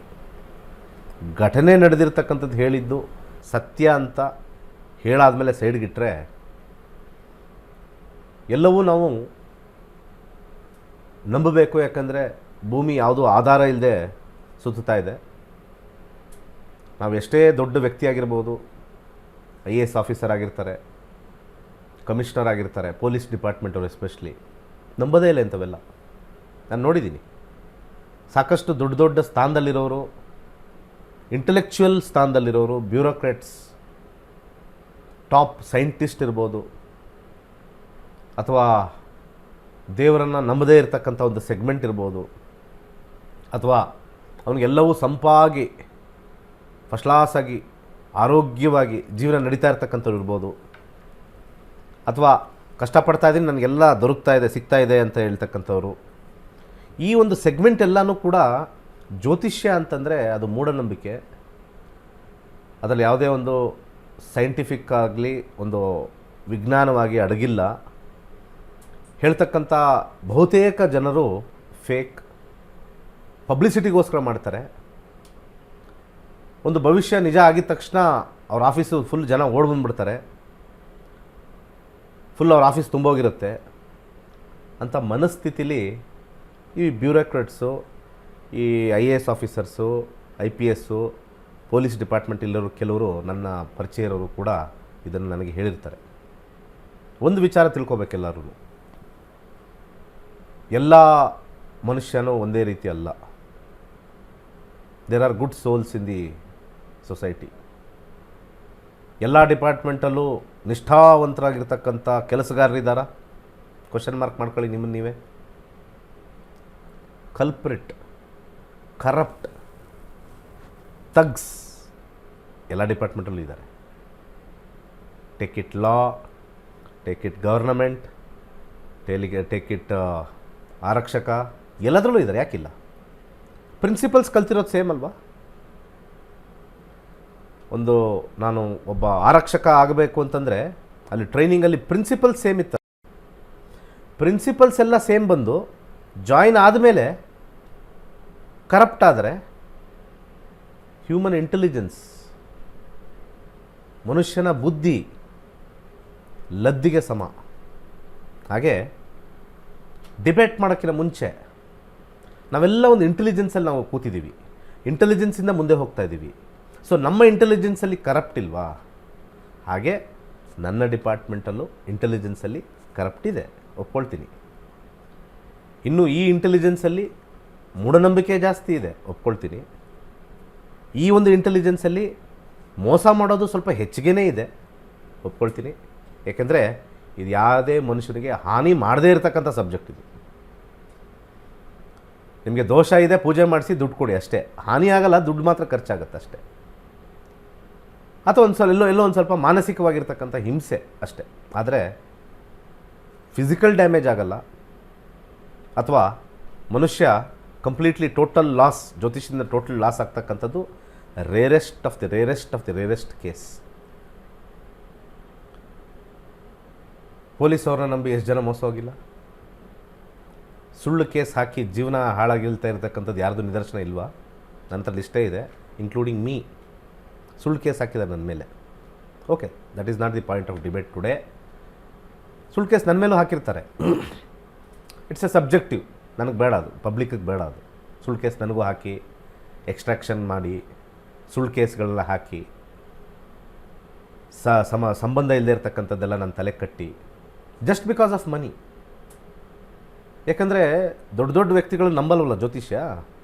ಘಟನೆ ನಡೆದಿರ್ತಕ್ಕಂಥದ್ದು ಹೇಳಿದ್ದು ಸತ್ಯ ಅಂತ ಹೇಳಾದ್ಮೇಲೆ ಸೈಡ್ಗಿಟ್ರೆ ಎಲ್ಲವೂ ನಾವು ನಂಬಬೇಕು. ಯಾಕಂದರೆ ಭೂಮಿ ಯಾವುದೂ ಆಧಾರ ಇಲ್ಲದೆ ಸುತ್ತುತ್ತಾ ಇದೆ. ನಾವು ಎಷ್ಟೇ ದೊಡ್ಡ ವ್ಯಕ್ತಿಯಾಗಿರ್ಬೋದು, IAS ಆಫೀಸರ್ ಆಗಿರ್ತಾರೆ, ಕಮಿಷನರ್ ಆಗಿರ್ತಾರೆ, ಪೊಲೀಸ್ ಡಿಪಾರ್ಟ್ಮೆಂಟ್ ಅವರು ಎಸ್ಪೆಷಲಿ ನಂಬೋದೇ ಇಲ್ಲ ಇಂಥವೆಲ್ಲ. ನಾನು ನೋಡಿದ್ದೀನಿ ಸಾಕಷ್ಟು ದೊಡ್ಡ ದೊಡ್ಡ ಸ್ಥಾನದಲ್ಲಿರೋರು, ಇಂಟೆಲೆಕ್ಚುಯಲ್ ಸ್ಥಾನದಲ್ಲಿರೋರು, ಬ್ಯೂರೋಕ್ರಾಟ್ಸ್, ಟಾಪ್ ಸೈಂಟಿಸ್ಟ್ ಇರ್ಬೋದು, ಅಥವಾ ದೇವರನ್ನು ನಂಬದೇ ಇರತಕ್ಕಂಥ ಒಂದು ಸೆಗ್ಮೆಂಟ್ ಇರ್ಬೋದು, ಅಥವಾ ಅವನಿಗೆಲ್ಲವೂ ಸಂಪಾಗಿ ಫಸ್ಟ್ ಕ್ಲಾಸಾಗಿ ಆರೋಗ್ಯವಾಗಿ ಜೀವನ ನಡೀತಾ ಇರ್ತಕ್ಕಂಥವ್ರು ಇರ್ಬೋದು, ಅಥವಾ ಕಷ್ಟಪಡ್ತಾ ಇದ್ದೀನಿ ನನಗೆಲ್ಲ ದೊರಕ್ತಾ ಇದೆ, ಸಿಗ್ತಾ ಇದೆ ಅಂತ ಹೇಳ್ತಕ್ಕಂಥವ್ರು. ಈ ಒಂದು ಸೆಗ್ಮೆಂಟ್ ಎಲ್ಲನೂ ಕೂಡ ಜ್ಯೋತಿಷ್ಯ ಅಂತಂದರೆ ಅದು ಮೂಢನಂಬಿಕೆ. ಅದರಲ್ಲಿ ಯಾವುದೇ ಒಂದು ಸೈಂಟಿಫಿಕ್ ಆಗಲಿ ಒಂದು ವಿಜ್ಞಾನವಾಗಿ ಅಡಗಿಲ್ಲ. ಹೇಳ್ತಕ್ಕಂಥ ಬಹುತೇಕ ಜನರು ಫೇಕ್, ಪಬ್ಲಿಸಿಟಿಗೋಸ್ಕರ ಮಾಡ್ತಾರೆ. ಒಂದು ಭವಿಷ್ಯ ನಿಜ ಆಗಿದ ತಕ್ಷಣ ಅವ್ರ ಆಫೀಸು ಫುಲ್ ಜನ ಓಡ್ ಬಂದುಬಿಡ್ತಾರೆ, ಫುಲ್ ಅವ್ರ ಆಫೀಸ್ ತುಂಬೋಗಿರುತ್ತೆ ಅಂಥ ಮನಸ್ಥಿತಿಲಿ ಈ ಬ್ಯೂರೋಕ್ರಾಟ್ಸು, ಈ IAS officers, IPS, police department ಇಲ್ಲವರು ಕೆಲವರು ನನ್ನ ಪರಿಚಯ ಇರೋರು ಕೂಡ ಇದನ್ನು ನನಗೆ ಹೇಳಿರ್ತಾರೆ. ಒಂದು ವಿಚಾರ ತಿಳ್ಕೊಬೇಕೆಲ್ಲರೂ, ಎಲ್ಲ ಮನುಷ್ಯನೂ ಒಂದೇ ರೀತಿ ಅಲ್ಲ. There are good souls in the society. ಎಲ್ಲ ಡಿಪಾರ್ಟ್ಮೆಂಟಲ್ಲೂ ನಿಷ್ಠಾವಂತರಾಗಿರ್ತಕ್ಕಂಥ ಕೆಲಸಗಾರರಿದ್ದಾರಾ? ಕ್ವಶನ್ ಮಾರ್ಕ್ ಮಾಡ್ಕೊಳ್ಳಿ ನಿಮ್ಮನ್ನು ನೀವೇ. ಕಲ್ಪ್ರಿಟ್, ಕರಪ್ಟ್, ಥಗ್ಸ್ ಎಲ್ಲ ಡಿಪಾರ್ಟ್ಮೆಂಟಲ್ಲೂ ಇದ್ದಾರೆ. Take it law, take it government, take it ಆರಕ್ಷಕ, ಎಲ್ಲದರಲ್ಲೂ ಇದ್ದಾರೆ. ಯಾಕಿಲ್ಲ? ಪ್ರಿನ್ಸಿಪಲ್ಸ್ ಕಲ್ತಿರೋದು ಸೇಮ್ ಅಲ್ವಾ? ನಾನು ಒಬ್ಬ ಆರಕ್ಷಕ ಆಗಬೇಕು ಅಂತಂದರೆ ಅಲ್ಲಿ ಟ್ರೈನಿಂಗಲ್ಲಿ ಪ್ರಿನ್ಸಿಪಲ್ಸ್ ಸೇಮ್ ಇತ್ತು. ಪ್ರಿನ್ಸಿಪಲ್ಸ್ ಎಲ್ಲ ಸೇಮ್ ಬಂದು ಜಾಯಿನ್ ಆದಮೇಲೆ ಕರಪ್ಟ್ ಆದರೆ ಹ್ಯೂಮನ್ ಇಂಟೆಲಿಜೆನ್ಸ್, ಮನುಷ್ಯನ ಬುದ್ಧಿ ಲದ್ದಿಗೆ ಸಮ. ಹಾಗೆ ಡಿಬೇಟ್ ಮಾಡೋಕ್ಕಿಂತ ಮುಂಚೆ ನಾವೆಲ್ಲ ಒಂದು ಇಂಟೆಲಿಜೆನ್ಸಲ್ಲಿ ನಾವು ಕೂತಿದ್ದೀವಿ, ಇಂಟೆಲಿಜೆನ್ಸಿಂದ ಮುಂದೆ ಹೋಗ್ತಾ ಇದ್ದೀವಿ. ಸೊ ನಮ್ಮ ಇಂಟೆಲಿಜೆನ್ಸಲ್ಲಿ ಕರಪ್ಟ್ ಇಲ್ವಾ? ಹಾಗೆ ನನ್ನ ಡಿಪಾರ್ಟ್ಮೆಂಟಲ್ಲೂ ಇಂಟೆಲಿಜೆನ್ಸಲ್ಲಿ ಕರಪ್ಟ್ ಇದೆ, ಒಪ್ಕೊಳ್ತೀನಿ. ಇನ್ನು ಈ ಇಂಟೆಲಿಜೆನ್ಸಲ್ಲಿ ಮೂಢನಂಬಿಕೆ ಜಾಸ್ತಿ ಇದೆ, ಒಪ್ಕೊಳ್ತೀನಿ. ಈ ಒಂದು ಇಂಟೆಲಿಜೆನ್ಸಲ್ಲಿ ಮೋಸ ಮಾಡೋದು ಸ್ವಲ್ಪ ಹೆಚ್ಚಿಗೆನೇ ಇದೆ, ಒಪ್ಕೊಳ್ತೀನಿ. ಏಕೆಂದರೆ ಇದು ಯಾವುದೇ ಮನುಷ್ಯನಿಗೆ ಹಾನಿ ಮಾಡದೇ ಇರತಕ್ಕಂಥ ಸಬ್ಜೆಕ್ಟ್ ಇದು. ನಿಮಗೆ ದೋಷ ಇದೆ, ಪೂಜೆ ಮಾಡಿಸಿ ದುಡ್ಡು ಕೊಡಿ ಅಷ್ಟೇ, ಹಾನಿ ಆಗಲ್ಲ, ದುಡ್ಡು ಮಾತ್ರ ಖರ್ಚಾಗುತ್ತೆ ಅಷ್ಟೇ. ಅಥವಾ ಎಲ್ಲೋ ಒಂದು ಸ್ವಲ್ಪ ಮಾನಸಿಕವಾಗಿರ್ತಕ್ಕಂಥ ಹಿಂಸೆ ಅಷ್ಟೇ. ಆದರೆ ಫಿಸಿಕಲ್ ಡ್ಯಾಮೇಜ್ ಆಗಲ್ಲ, ಅಥವಾ ಮನುಷ್ಯ ಕಂಪ್ಲೀಟ್ಲಿ ಟೋಟಲ್ ಲಾಸ್, ಜ್ಯೋತಿಷದಿಂದ ಟೋಟಲ್ ಲಾಸ್ ಆಗ್ತಕ್ಕಂಥದ್ದು rarest of the rarest case. Police ಅವ್ರನ್ನ ನಂಬಿ ಎಷ್ಟು ಜನ ಮೋಸ ಹೋಗಿಲ್ಲ? ಸುಳ್ಳು ಕೇಸ್ ಹಾಕಿ ಜೀವನ ಹಾಳಾಗಿಲ್ತಾ ಇರತಕ್ಕಂಥದ್ದು ಯಾರ್ದು ನಿದರ್ಶನ ಇಲ್ವಾ? ನಂತರ ಲಿಸ್ಟೇ ಇದೆ, ಇನ್ಕ್ಲೂಡಿಂಗ್ ಮೀ. ಸುಳ್ಳು ಕೇಸ್ ಹಾಕಿದ್ದಾರೆ ನನ್ನ ಮೇಲೆ. Okay, that is not the point of debate today. ಸುಳ್ಳು ಕೇಸ್ ನನ್ನ ಮೇಲೂ ಹಾಕಿರ್ತಾರೆ. ಇಟ್ಸ್ ಎ ಸಬ್ಜೆಕ್ಟಿವ್, ನನಗೆ ಬೇಡ ಅದು, ಪಬ್ಲಿಕ್ಕಿಗೆ ಬೇಡ ಅದು. ಸುಳ್ಳು ಕೇಸ್ ನನಗೂ ಹಾಕಿ ಎಕ್ಸ್ಟ್ರಾಕ್ಷನ್ ಮಾಡಿ ಸುಳ್ಳು ಕೇಸ್ಗಳೆಲ್ಲ ಹಾಕಿ ಸಂಬಂಧ ಇಲ್ಲದೆ ಇರತಕ್ಕಂಥದ್ದೆಲ್ಲ ನನ್ನ ತಲೆ ಕಟ್ಟಿ ಜಸ್ಟ್ ಬಿಕಾಸ್ ಆಫ್ ಮನಿ. ಯಾಕಂದರೆ ದೊಡ್ಡ ದೊಡ್ಡ ವ್ಯಕ್ತಿಗಳು ನಂಬಲ್ವಲ್ಲ ಜ್ಯೋತಿಷ್ಯ.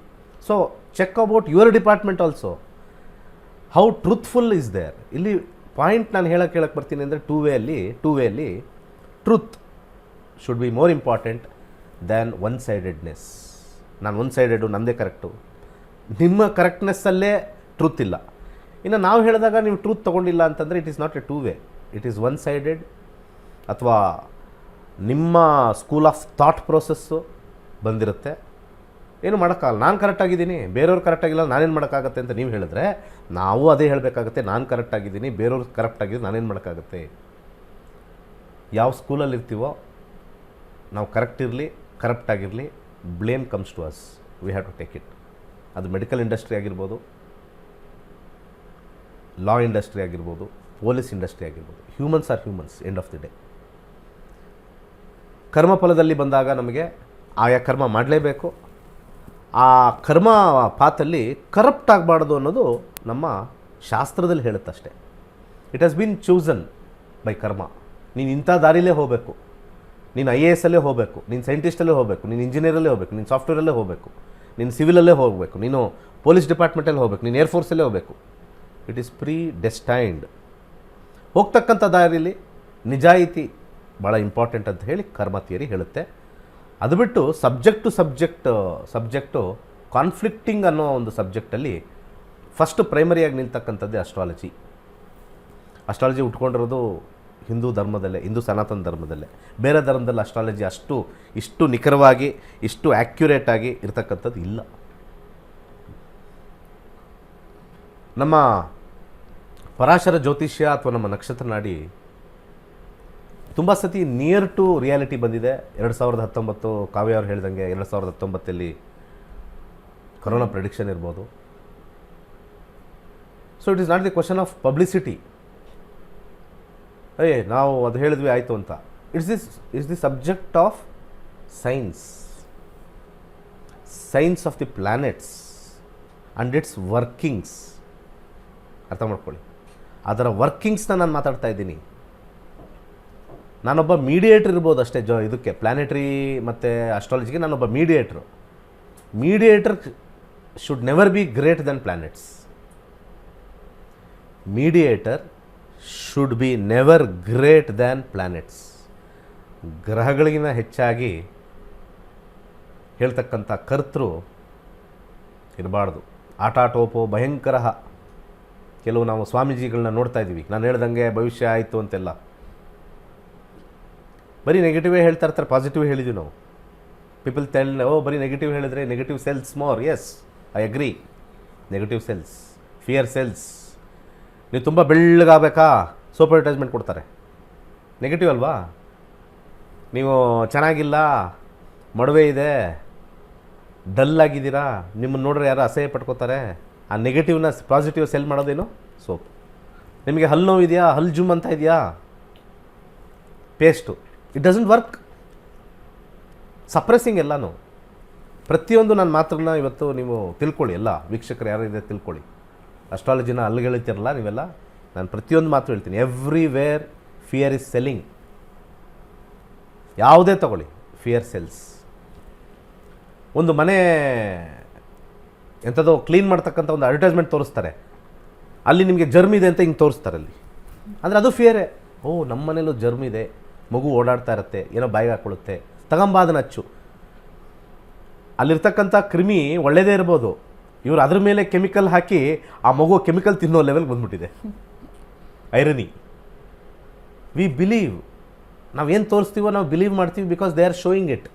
So check about your department also. How truthful is there. ಇಲ್ಲಿ ಪಾಯಿಂಟ್ ನಾನು ಹೇಳಕ್ಕೆ ಬರ್ತೀನಿ ಅಂದರೆ ಟೂ ವೇಯಲ್ಲಿ truth should be more important than one sidedness. ನಾನು ಒನ್ ಸೈಡೆಡು, ನನ್ನದೇ ಕರೆಕ್ಟು, ನಿಮ್ಮ ಕರೆಕ್ಟ್ನೆಸ್ಸಲ್ಲೇ ಟ್ರೂತ್ ಇಲ್ಲ. ಇನ್ನು ನಾವು ಹೇಳಿದಾಗ ನೀವು ಟ್ರೂತ್ ತೊಗೊಂಡಿಲ್ಲ ಅಂತಂದರೆ it is not A two way, it is one sided. ಅಥವಾ ನಿಮ್ಮ ಸ್ಕೂಲ್ ಆಫ್ ಥಾಟ್ ಪ್ರೋಸೆಸ್ಸು ಬಂದಿರುತ್ತೆ. ಏನು ಮಾಡೋಕ್ಕಾಗಲ್ಲ. ನಾನು ಕರೆಕ್ಟಾಗಿದ್ದೀನಿ, ಬೇರೆಯವ್ರು ಕರೆಕ್ಟಾಗಿಲ್ಲ, ನಾನೇನು ಮಾಡೋಕ್ಕಾಗತ್ತೆ ಅಂತ ನೀವು ಹೇಳಿದ್ರೆ ನಾವು ಅದೇ ಹೇಳಬೇಕಾಗತ್ತೆ. ನಾನು ಕರೆಕ್ಟಾಗಿದ್ದೀನಿ, ಬೇರೆಯವ್ರು ಕರೆಕ್ಟಾಗಿದ್ದು ನಾನೇನು ಮಾಡೋಕ್ಕಾಗತ್ತೆ. ಯಾವ ಸ್ಕೂಲಲ್ಲಿ ಇರ್ತೀವೋ ನಾವು ಕರೆಕ್ಟ್ ಇರಲಿ, ಕರೆಕ್ಟಾಗಿರಲಿ, blame comes to us, we have to take it. ಅದು ಮೆಡಿಕಲ್ ಇಂಡಸ್ಟ್ರಿ ಆಗಿರ್ಬೋದು, ಲಾ ಇಂಡಸ್ಟ್ರಿ ಆಗಿರ್ಬೋದು, ಪೊಲೀಸ್ ಇಂಡಸ್ಟ್ರಿ ಆಗಿರ್ಬೋದು. Humans are humans, end of the day. ಕರ್ಮಫಲದಲ್ಲಿ ಬಂದಾಗ ನಮಗೆ ಆಯಾ ಕರ್ಮ ಮಾಡಲೇಬೇಕು. ಆ ಕರ್ಮ ಪಾತಲ್ಲಿ ಕರಪ್ಟ್ ಆಗಬಾರ್ದು ಅನ್ನೋದು ನಮ್ಮ ಶಾಸ್ತ್ರದಲ್ಲಿ ಹೇಳುತ್ತಷ್ಟೆ. It has been chosen by karma. ನೀನು ಇಂಥ ದಾರಿಲೇ ಹೋಗಬೇಕು, ನೀನು IAS ಅಲ್ಲೇ ಹೋಗಬೇಕು, ನೀನು ಸೈಂಟಿಸ್ಟಲ್ಲೇ ಹೋಗಬೇಕು, ನೀನು ಇಂಜಿನಿಯರಲ್ಲೇ ಹೋಗಬೇಕು, ನೀನು ಸಾಫ್ಟ್ವೇರಲ್ಲೇ ಹೋಗಬೇಕು, ನೀನು ಸಿವಿಲಲ್ಲೇ ಹೋಗಬೇಕು, ನೀನು ಪೊಲೀಸ್ ಡಿಪಾರ್ಟ್ಮೆಂಟಲ್ಲಿ ಹೋಗಬೇಕು, ನೀನು ಏರ್ಫೋರ್ಸಲ್ಲೇ ಹೋಗಬೇಕು. It is predestined. ಹೋಗ್ತಕ್ಕಂಥ ದಾರಿಯಲ್ಲಿ ನಿಜಾಯಿತಿ ಭಾಳ ಇಂಪಾರ್ಟೆಂಟ್ ಅಂತ ಹೇಳಿ ಕರ್ಮ ಥಿಯರಿ ಹೇಳುತ್ತೆ. ಅದು ಬಿಟ್ಟು ಸಬ್ಜೆಕ್ಟು ಕಾನ್ಫ್ಲಿಕ್ಟಿಂಗ್ ಅನ್ನೋ ಒಂದು ಸಬ್ಜೆಕ್ಟಲ್ಲಿ ಫಸ್ಟ್ ಪ್ರೈಮರಿಯಾಗಿ ನಿಲ್ತಕ್ಕಂಥದ್ದೇ ಅಸ್ಟ್ರಾಲಜಿ. ಅಸ್ಟ್ರಾಲಜಿ ಉಟ್ಕೊಂಡಿರೋದು ಹಿಂದೂ ಧರ್ಮದಲ್ಲೇ, ಹಿಂದೂ ಸನಾತನ ಧರ್ಮದಲ್ಲೇ. ಬೇರೆ ಧರ್ಮದಲ್ಲಿ ಅಸ್ಟ್ರಾಲಜಿ ಇಷ್ಟು ನಿಖರವಾಗಿ, ಇಷ್ಟು ಆ್ಯಕ್ಯುರೇಟಾಗಿ ಇರ್ತಕ್ಕಂಥದ್ದು ಇಲ್ಲ. ನಮ್ಮ ಪರಾಶರ ಜ್ಯೋತಿಷ್ಯ ಅಥವಾ ನಮ್ಮ ನಕ್ಷತ್ರ ನಾಡಿ ತುಂಬ ಸತಿ ನಿಯರ್ ಟು ರಿಯಾಲಿಟಿ ಬಂದಿದೆ. 2019 ಕಾವ್ಯ ಅವ್ರು ಹೇಳ್ದಂಗೆ 2019 ಕೊರೋನಾ ಪ್ರೆಡಿಕ್ಷನ್ ಇರ್ಬೋದು. So it is not the question of publicity. ನಾವು ಅದು ಹೇಳಿದ್ವಿ ಆಯಿತು ಅಂತ. It's the subject of science of the planets and it's workings. ಅರ್ಥ ಮಾಡ್ಕೊಳ್ಳಿ, ಅದರ ವರ್ಕಿಂಗ್ಸ್ನ ನಾನು ಮಾತಾಡ್ತಾ ಇದ್ದೀನಿ. ನಾನೊಬ್ಬ ಮೀಡಿಯೇಟ್ರ್ ಇರ್ಬೋದು ಅಷ್ಟೇ. ಇದಕ್ಕೆ ಪ್ಲ್ಯಾನೆಟ್ರಿ ಮತ್ತು ಅಸ್ಟ್ರಾಲಜಿಗೆ ನಾನೊಬ್ಬ mediator should never be great then planets. Mediator should be never great than planets. ಗ್ರಹಗಳಿಗಿಂತ ಹೆಚ್ಚಾಗಿ ಹೇಳ್ತಕ್ಕಂಥ ಕರ್ತೃ ಇರಬಾರ್ದು. ಆಟಾಟೋಪೋ ಭಯಂಕರ. ಕೆಲವು ನಾವು ಸ್ವಾಮೀಜಿಗಳನ್ನ ನೋಡ್ತಾ ಇದ್ದೀವಿ, ನಾನು ಹೇಳ್ದಂಗೆ ಭವಿಷ್ಯ ಆಯಿತು ಅಂತೆಲ್ಲ ಬರೀ ನೆಗೆಟಿವೇ ಹೇಳ್ತಾ ಇರ್ತಾರೆ. ಪಾಸಿಟಿವ್ ಹೇಳಿದ್ವಿ ನಾವು. ಪೀಪಲ್ ಟೆಲ್ ಬರೀ ನೆಗೆಟಿವ್ ಹೇಳಿದ್ರೆ negative sells more. Yes, I agree. Negative sells, fear sells. ನೀವು ತುಂಬ ಬೆಳ್ಳಗಾಗಬೇಕಾ, ಸೋಪ್ ಅಡ್ವರ್ಟೈಸ್ಮೆಂಟ್ ಕೊಡ್ತಾರೆ. ನೆಗೆಟಿವ್ ಅಲ್ವಾ? ನೀವು ಚೆನ್ನಾಗಿಲ್ಲ, ಮಡುವೆ ಇದೆ, ಡಲ್ ಆಗಿದ್ದೀರಾ, ನಿಮ್ಮನ್ನು ನೋಡ್ರೆ ಯಾರು ಅಸಹ್ಯ ಪಟ್ಕೋತಾರೆ. ಆ ನೆಗೆಟಿವ್ನ ಪಾಸಿಟಿವ್ ಸೆಲ್ ಮಾಡೋದೇನು? ಸೋಪ್. ನಿಮಗೆ ಹಲ್ಲು ನೋವು ಇದೆಯಾ, ಹಲ್ಲು ಜುಮ್ ಅಂತ ಇದೆಯಾ, paste. It doesn't work. Suppressing ಎಲ್ಲನೂ. ಪ್ರತಿಯೊಂದು ನನ್ನ ಮಾತುಗಳನ್ನ ಇವತ್ತು ನೀವು ತಿಳ್ಕೊಳ್ಳಿ. ಎಲ್ಲ ವೀಕ್ಷಕರು ಯಾರಿದೆ ತಿಳ್ಕೊಳ್ಳಿ. ಅಸ್ಟ್ರಾಲಜಿನ ಅಲ್ಲಿಗಳಿರ್ತಿರಲ್ಲ ನೀವೆಲ್ಲ, ನಾನು ಪ್ರತಿಯೊಂದು ಮಾತು ಹೇಳ್ತೀನಿ. Everywhere fear is selling. ಯಾವುದೇ ತಗೊಳ್ಳಿ, ಫಿಯರ್ ಸೆಲ್ಸ್. ಒಂದು ಮನೆ ಎಂಥದೋ ಕ್ಲೀನ್ ಮಾಡ್ತಕ್ಕಂಥ ಒಂದು ಅಡ್ವರ್ಟೈಸ್ಮೆಂಟ್ ತೋರಿಸ್ತಾರೆ, ಅಲ್ಲಿ ನಿಮಗೆ ಜರ್ಮ್ ಇದೆ ಅಂತ ಹಿಂಗೆ ತೋರಿಸ್ತಾರೆ ಅಲ್ಲಿ. ಅಂದರೆ ಅದು ಫಿಯರೇ. ನಮ್ಮ ಮನೇಲೂ ಜರ್ಮ್ ಇದೆ, ಮಗು ಓಡಾಡ್ತಾ ಇರುತ್ತೆ, ಏನೋ ಬಾಯಿಗೆ ಹಾಕ್ಕೊಳ್ಳುತ್ತೆ, ತಗೊಂಬ ಅದನ್ನ ಹಚ್ಚು. ಅಲ್ಲಿರ್ತಕ್ಕಂಥ ಕ್ರಿಮಿ ಒಳ್ಳೆಯದೇ ಇರ್ಬೋದು, ಇವರು ಅದ್ರ ಮೇಲೆ ಕೆಮಿಕಲ್ ಹಾಕಿ ಆ ಮಗು ಕೆಮಿಕಲ್ ತಿನ್ನೋ ಲೆವೆಲ್ಗೆ ಬಂದ್ಬಿಟ್ಟಿದೆ. ಐರನಿ. We believe. ನಾವೇನು ತೋರಿಸ್ತೀವೋ ನಾವು ಬಿಲೀವ್ ಮಾಡ್ತೀವಿ, because they are showing it.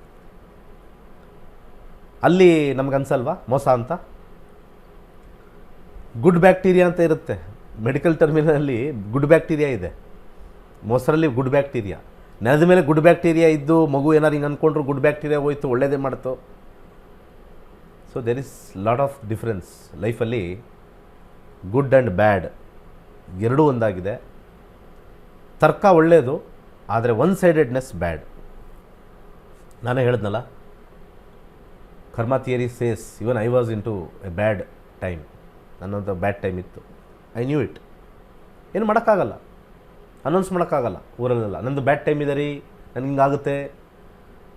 ಅಲ್ಲಿ ನಮಗನ್ಸಲ್ವಾ ಮೋಸ ಅಂತ? ಗುಡ್ ಬ್ಯಾಕ್ಟೀರಿಯಾ ಅಂತ ಇರುತ್ತೆ ಮೆಡಿಕಲ್ ಟರ್ಮಿನಲ್ಲಿ. ಗುಡ್ ಬ್ಯಾಕ್ಟೀರಿಯಾ ಇದೆ, ಮೊಸರಲ್ಲಿ ಗುಡ್ ಬ್ಯಾಕ್ಟೀರಿಯಾ. ನೆಲದ ಮೇಲೆ ಗುಡ್ ಬ್ಯಾಕ್ಟೀರಿಯಾ ಇದ್ದು ಮಗು ಏನಾರು ಹಿಂಗೆ ಅಂದ್ಕೊಂಡ್ರು ಗುಡ್ ಬ್ಯಾಕ್ಟೀರಿಯಾ ಹೋಯ್ತು, ಒಳ್ಳೇದೇ ಮಾಡ್ತು. So there is lot of difference ಲೈಫಲ್ಲಿ. ಗುಡ್ ಆ್ಯಂಡ್ ಬ್ಯಾಡ್ ಎರಡೂ ಒಂದಾಗಿದೆ. ತರ್ಕ ಒಳ್ಳೆಯದು, ಆದರೆ ಒನ್ ಸೈಡೆಡ್ನೆಸ್ ಬ್ಯಾಡ್. ನಾನೇ ಹೇಳಿದ್ನಲ್ಲ, karma theory says even I was in to a bad time. ನನ್ನೊಂದು ಬ್ಯಾಡ್ ಟೈಮ್ ಇತ್ತು. I knew it. ಏನು ಮಾಡೋಕ್ಕಾಗಲ್ಲ, ಅನೌನ್ಸ್ ಮಾಡೋಕ್ಕಾಗಲ್ಲ ಊರಲ್ಲೆಲ್ಲ, ನಂದು ಬ್ಯಾಡ್ ಟೈಮ್ ಇದೆ ರೀ, ನನಗೆ ಹಿಂಗಾಗುತ್ತೆ.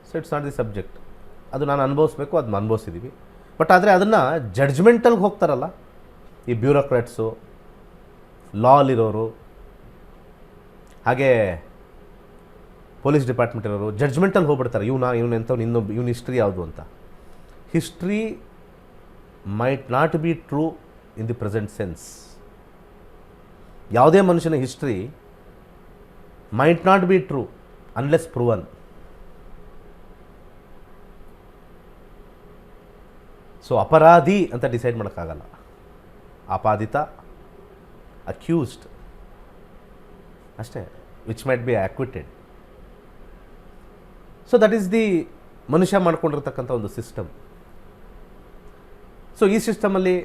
So it's not the subject. ಅದು ನಾನು ಅನುಭವಿಸ್ಬೇಕು, ಅದನ್ನ ಅನುಭವಿಸಿದ್ದೀವಿ. ಬಟ್ ಆದರೆ ಅದನ್ನು ಜಡ್ಜ್ಮೆಂಟಲ್ಗೆ ಹೋಗ್ತಾರಲ್ಲ ಈ ಬ್ಯೂರೋಕ್ರಾಟ್ಸು, ಲಾಲಿರೋರು, ಹಾಗೆ ಪೊಲೀಸ್ ಡಿಪಾರ್ಟ್ಮೆಂಟ್ ಇರೋರು ಜಡ್ಜ್ಮೆಂಟಲ್ಲಿ ಹೋಗ್ಬಿಡ್ತಾರೆ, ಇವನು ಎಂಥವ್ನು, ಇವನ ಹಿಸ್ಟ್ರಿ ಯಾವುದು ಅಂತ. History might not be true in the present sense. ಯಾವುದೇ ಮನುಷ್ಯನ history might not be true unless proven. So ಅಪರಾಧಿ ಅಂತ ಡಿಸೈಡ್ ಮಾಡೋಕ್ಕಾಗಲ್ಲ, ಆಪಾದಿತ, ಅಕ್ಯೂಸ್ಡ್ ಅಷ್ಟೇ, which might be acquitted. So that is the ಮನುಷ್ಯ ಮಾಡ್ಕೊಂಡಿರ್ತಕ್ಕಂಥ ಒಂದು ಸಿಸ್ಟಮ್. ಸೊ ಈ ಸಿಸ್ಟಮಲ್ಲಿ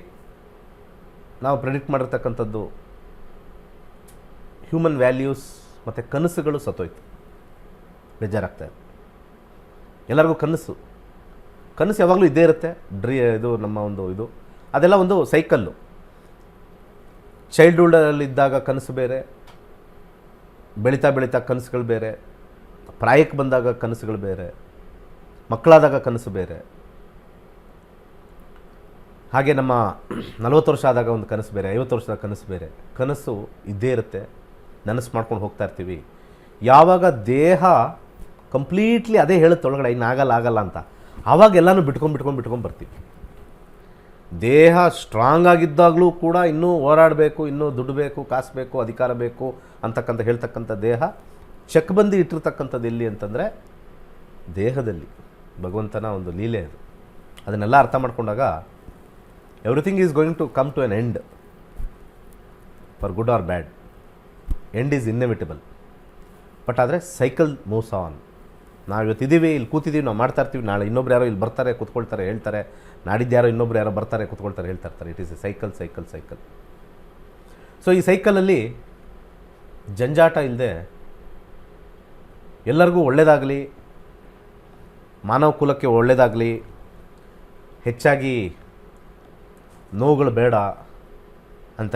ನಾವು ಪ್ರೆಡಿಕ್ಟ್ ಮಾಡಿರ್ತಕ್ಕಂಥದ್ದು ಹ್ಯೂಮನ್ ವ್ಯಾಲ್ಯೂಸ್ ಮತ್ತು ಕನಸುಗಳು ಸತ್ತೋಯ್ತು, ಬೇಜಾರಾಗ್ತಾಯಿದೆ. ಎಲ್ಲರಿಗೂ ಕನಸು ಯಾವಾಗಲೂ ಇದ್ದೇ ಇರುತ್ತೆ. ಇದು ನಮ್ಮ ಒಂದು ಇದು ಅದೆಲ್ಲ ಒಂದು ಸೈಕಲ್ಲು. ಚೈಲ್ಡ್ಹುಡ್ಡಲ್ಲಿದ್ದಾಗ ಕನಸು ಬೇರೆ, ಬೆಳೀತಾ ಬೆಳೀತಾ ಕನಸುಗಳು ಬೇರೆ, ಪ್ರಾಯಕ್ಕೆ ಬಂದಾಗ ಕನಸುಗಳು ಬೇರೆ, ಮಕ್ಕಳಾದಾಗ ಕನಸು ಬೇರೆ. ಹಾಗೆ ನಮ್ಮ 40 ವರ್ಷ ಆದಾಗ ಒಂದು ಕನಸು ಬೇರೆ, 50 ವರ್ಷದ ಕನಸು ಬೇರೆ. ಕನಸು ಇದ್ದೇ ಇರುತ್ತೆ, ನನಸು ಮಾಡ್ಕೊಂಡು ಹೋಗ್ತಾ ಇರ್ತೀವಿ. ಯಾವಾಗ ದೇಹ ಕಂಪ್ಲೀಟ್ಲಿ ಅದೇ ಹೇಳುತ್ತೆ ಒಳಗಡೆ ಆಗಲ್ಲ ಅಂತ, ಆವಾಗ ಎಲ್ಲನೂ ಬಿಟ್ಕೊಂಡು ಬರ್ತೀವಿ. ದೇಹ ಸ್ಟ್ರಾಂಗ್ ಆಗಿದ್ದಾಗಲೂ ಕೂಡ ಇನ್ನೂ ಹೋರಾಡಬೇಕು, ಇನ್ನೂ ದುಡ್ಡು ಬೇಕು, ಕಾಸು ಬೇಕು, ಅಧಿಕಾರ ಬೇಕು ಅಂತಕ್ಕಂಥ ಹೇಳ್ತಕ್ಕಂಥ ದೇಹ ಚೆಕ್ ಬಂದು ಇಟ್ಟಿರ್ತಕ್ಕಂಥದ್ದು ಎಲ್ಲಿ ಅಂತಂದರೆ ದೇಹದಲ್ಲಿ. ಭಗವಂತನ ಒಂದು ಲೀಲೆ ಅದು. ಅದನ್ನೆಲ್ಲ ಅರ್ಥ ಮಾಡ್ಕೊಂಡಾಗ everything is going to come to an end, for good or bad. End is inevitable. But ಆದರೆ ಸೈಕಲ್ ಮೂವ್ಸ್ ಆನ್. ನಾವು ಇವತ್ತಿದ್ದೀವಿ, ಇಲ್ಲಿ ಕೂತಿದ್ದೀವಿ, ನಾವು ಮಾಡ್ತಾ ಇರ್ತೀವಿ. ನಾಳೆ ಇನ್ನೊಬ್ರು ಯಾರೋ ಇಲ್ಲಿ ಬರ್ತಾರೆ, ಕೂತ್ಕೊಳ್ತಾರೆ, ಹೇಳ್ತಾರೆ. ನಾಡಿದ್ದು ಯಾರೋ ಇನ್ನೊಬ್ರು ಯಾರೋ ಬರ್ತಾರೆ, ಕೂತ್ಕೊಳ್ತಾರೆ, ಹೇಳ್ತಾ ಇರ್ತಾರೆ. It is A cycle. So ಈ ಸೈಕಲಲ್ಲಿ ಜಂಜಾಟ ಇಲ್ಲದೆ ಎಲ್ಲರಿಗೂ ಒಳ್ಳೆಯದಾಗಲಿ, ಮಾನವ ಕುಲಕ್ಕೆ ಒಳ್ಳೆಯದಾಗಲಿ, ಹೆಚ್ಚಾಗಿ ನೋವುಗಳು ಬೇಡ ಅಂತ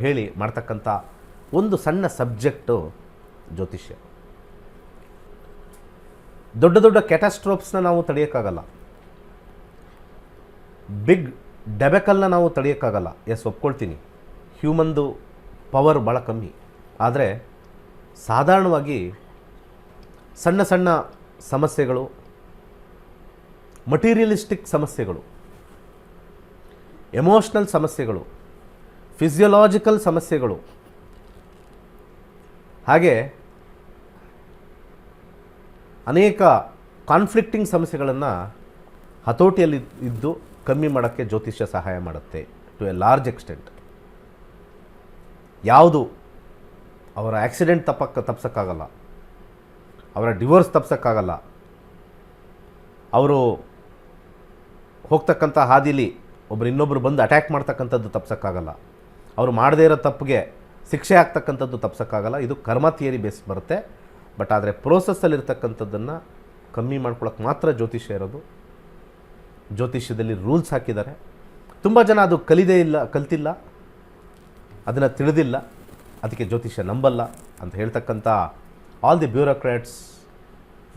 ಹೇಳಿ ಮಾಡ್ತಕ್ಕಂಥ ಒಂದು ಸಣ್ಣ ಸಬ್ಜೆಕ್ಟು ಜ್ಯೋತಿಷ್ಯ. ದೊಡ್ಡ ದೊಡ್ಡ ಕ್ಯಾಟಾಸ್ಟ್ರೋಫ್ಸ್ನ ನಾವು ತಡೆಯೋಕ್ಕಾಗಲ್ಲ, ಬಿಗ್ ಡೆಬೆಕಲ್ನ ನಾವು ತಡೆಯೋಕ್ಕಾಗಲ್ಲ. ಎಸ್, ಒಪ್ಕೊಳ್ತೀನಿ, ಹ್ಯೂಮನ್ದು ಪವರ್ ಭಾಳ ಕಮ್ಮಿ. ಆದರೆ ಸಾಧಾರಣವಾಗಿ ಸಣ್ಣ ಸಣ್ಣ ಸಮಸ್ಯೆಗಳು, ಮಟೀರಿಯಲಿಸ್ಟಿಕ್ ಸಮಸ್ಯೆಗಳು, ಎಮೋಷ್ನಲ್ ಸಮಸ್ಯೆಗಳು, ಫಿಸಿಯೋಲಾಜಿಕಲ್ ಸಮಸ್ಯೆಗಳು, ಹಾಗೆ ಅನೇಕ ಕಾನ್ಫ್ಲಿಕ್ಟಿಂಗ್ ಸಮಸ್ಯೆಗಳನ್ನು ಹತೋಟಿಯಲ್ಲಿ ಇದ್ದು ಕಮ್ಮಿ ಮಾಡೋಕ್ಕೆ ಜ್ಯೋತಿಷ್ಯ ಸಹಾಯ ಮಾಡುತ್ತೆ ಟು ಎ ಲಾರ್ಜ್ ಎಕ್ಸ್ಟೆಂಟ್. ಯಾವುದು ಅವರ ಆಕ್ಸಿಡೆಂಟ್ ತಪ್ಸೋಕ್ಕಾಗಲ್ಲ, ಅವರ ಡಿವೋರ್ಸ್ ತಪ್ಸೋಕ್ಕಾಗಲ್ಲ, ಅವರು ಹೋಗ್ತಕ್ಕಂಥ ಹಾದಿಲಿ ಇನ್ನೊಬ್ಬರು ಬಂದು ಅಟ್ಯಾಕ್ ಮಾಡ್ತಕ್ಕಂಥದ್ದು ತಪ್ಸೋಕ್ಕಾಗಲ್ಲ, ಅವರು ಮಾಡದೇ ಇರೋ ತಪ್ಪಿಗೆ ಶಿಕ್ಷೆ ಆಗ್ತಕ್ಕಂಥದ್ದು ತಪ್ಸೋಕ್ಕಾಗಲ್ಲ. ಇದು ಕರ್ಮ ಥಿಯರಿ ಬೇಸ್ ಬರುತ್ತೆ. ಬಟ್ ಆದರೆ ಪ್ರೋಸೆಸ್ಸಲ್ಲಿರ್ತಕ್ಕಂಥದ್ದನ್ನು ಕಮ್ಮಿ ಮಾಡ್ಕೊಳ್ಳೋಕೆ ಮಾತ್ರ ಜ್ಯೋತಿಷ್ಯ ಇರೋದು. ಜ್ಯೋತಿಷ್ಯದಲ್ಲಿ ರೂಲ್ಸ್ ಹಾಕಿದ್ದಾರೆ. ತುಂಬ ಜನ ಅದು ಕಲ್ತಿಲ್ಲ, ಅದನ್ನು ತಿಳಿದಿಲ್ಲ, ಅದಕ್ಕೆ ಜ್ಯೋತಿಷ್ಯ ನಂಬಲ್ಲ ಅಂತ ಹೇಳ್ತಕ್ಕಂಥ all the bureaucrats,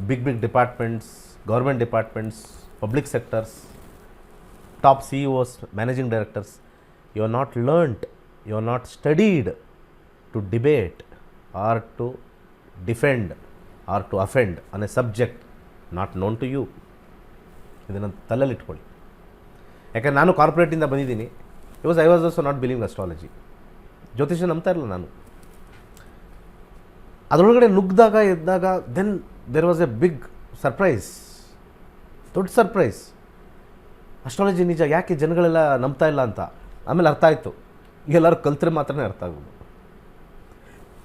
big departments, government departments, public sectors, top CEOs, managing directors, you are not learned, you are not studied to debate or to defend or to offend on a subject not known to you. ಇದನ್ನು ತಲೆಯಲ್ಲಿ ಇಟ್ಕೊಳ್ಳಿ. ಯಾಕಂದರೆ ನಾನು ಕಾರ್ಪೊರೇಟಿಂದ ಬಂದಿದ್ದೀನಿ. I was also not believing astrology. ಜ್ಯೋತಿಷ್ಯ ನಂಬ್ತಾ ಇರಲಿಲ್ಲ ನಾನು. ಅದರೊಳಗಡೆ ನುಗ್ಗಿದಾಗ ಎದ್ದಾಗ then there was a big surprise, ದೊಡ್ಡ ಸರ್ಪ್ರೈಸ್. ಅಸ್ಟ್ರಾಲಜಿ ನಿಜ, ಯಾಕೆ ಜನಗಳೆಲ್ಲ ನಂಬ್ತಾ ಇಲ್ಲ ಅಂತ ಆಮೇಲೆ ಅರ್ಥ ಆಯಿತು. ಎಲ್ಲರೂ ಕಲ್ತ್ರೆ ಮಾತ್ರನೇ ಅರ್ಥ ಆಗೋದು,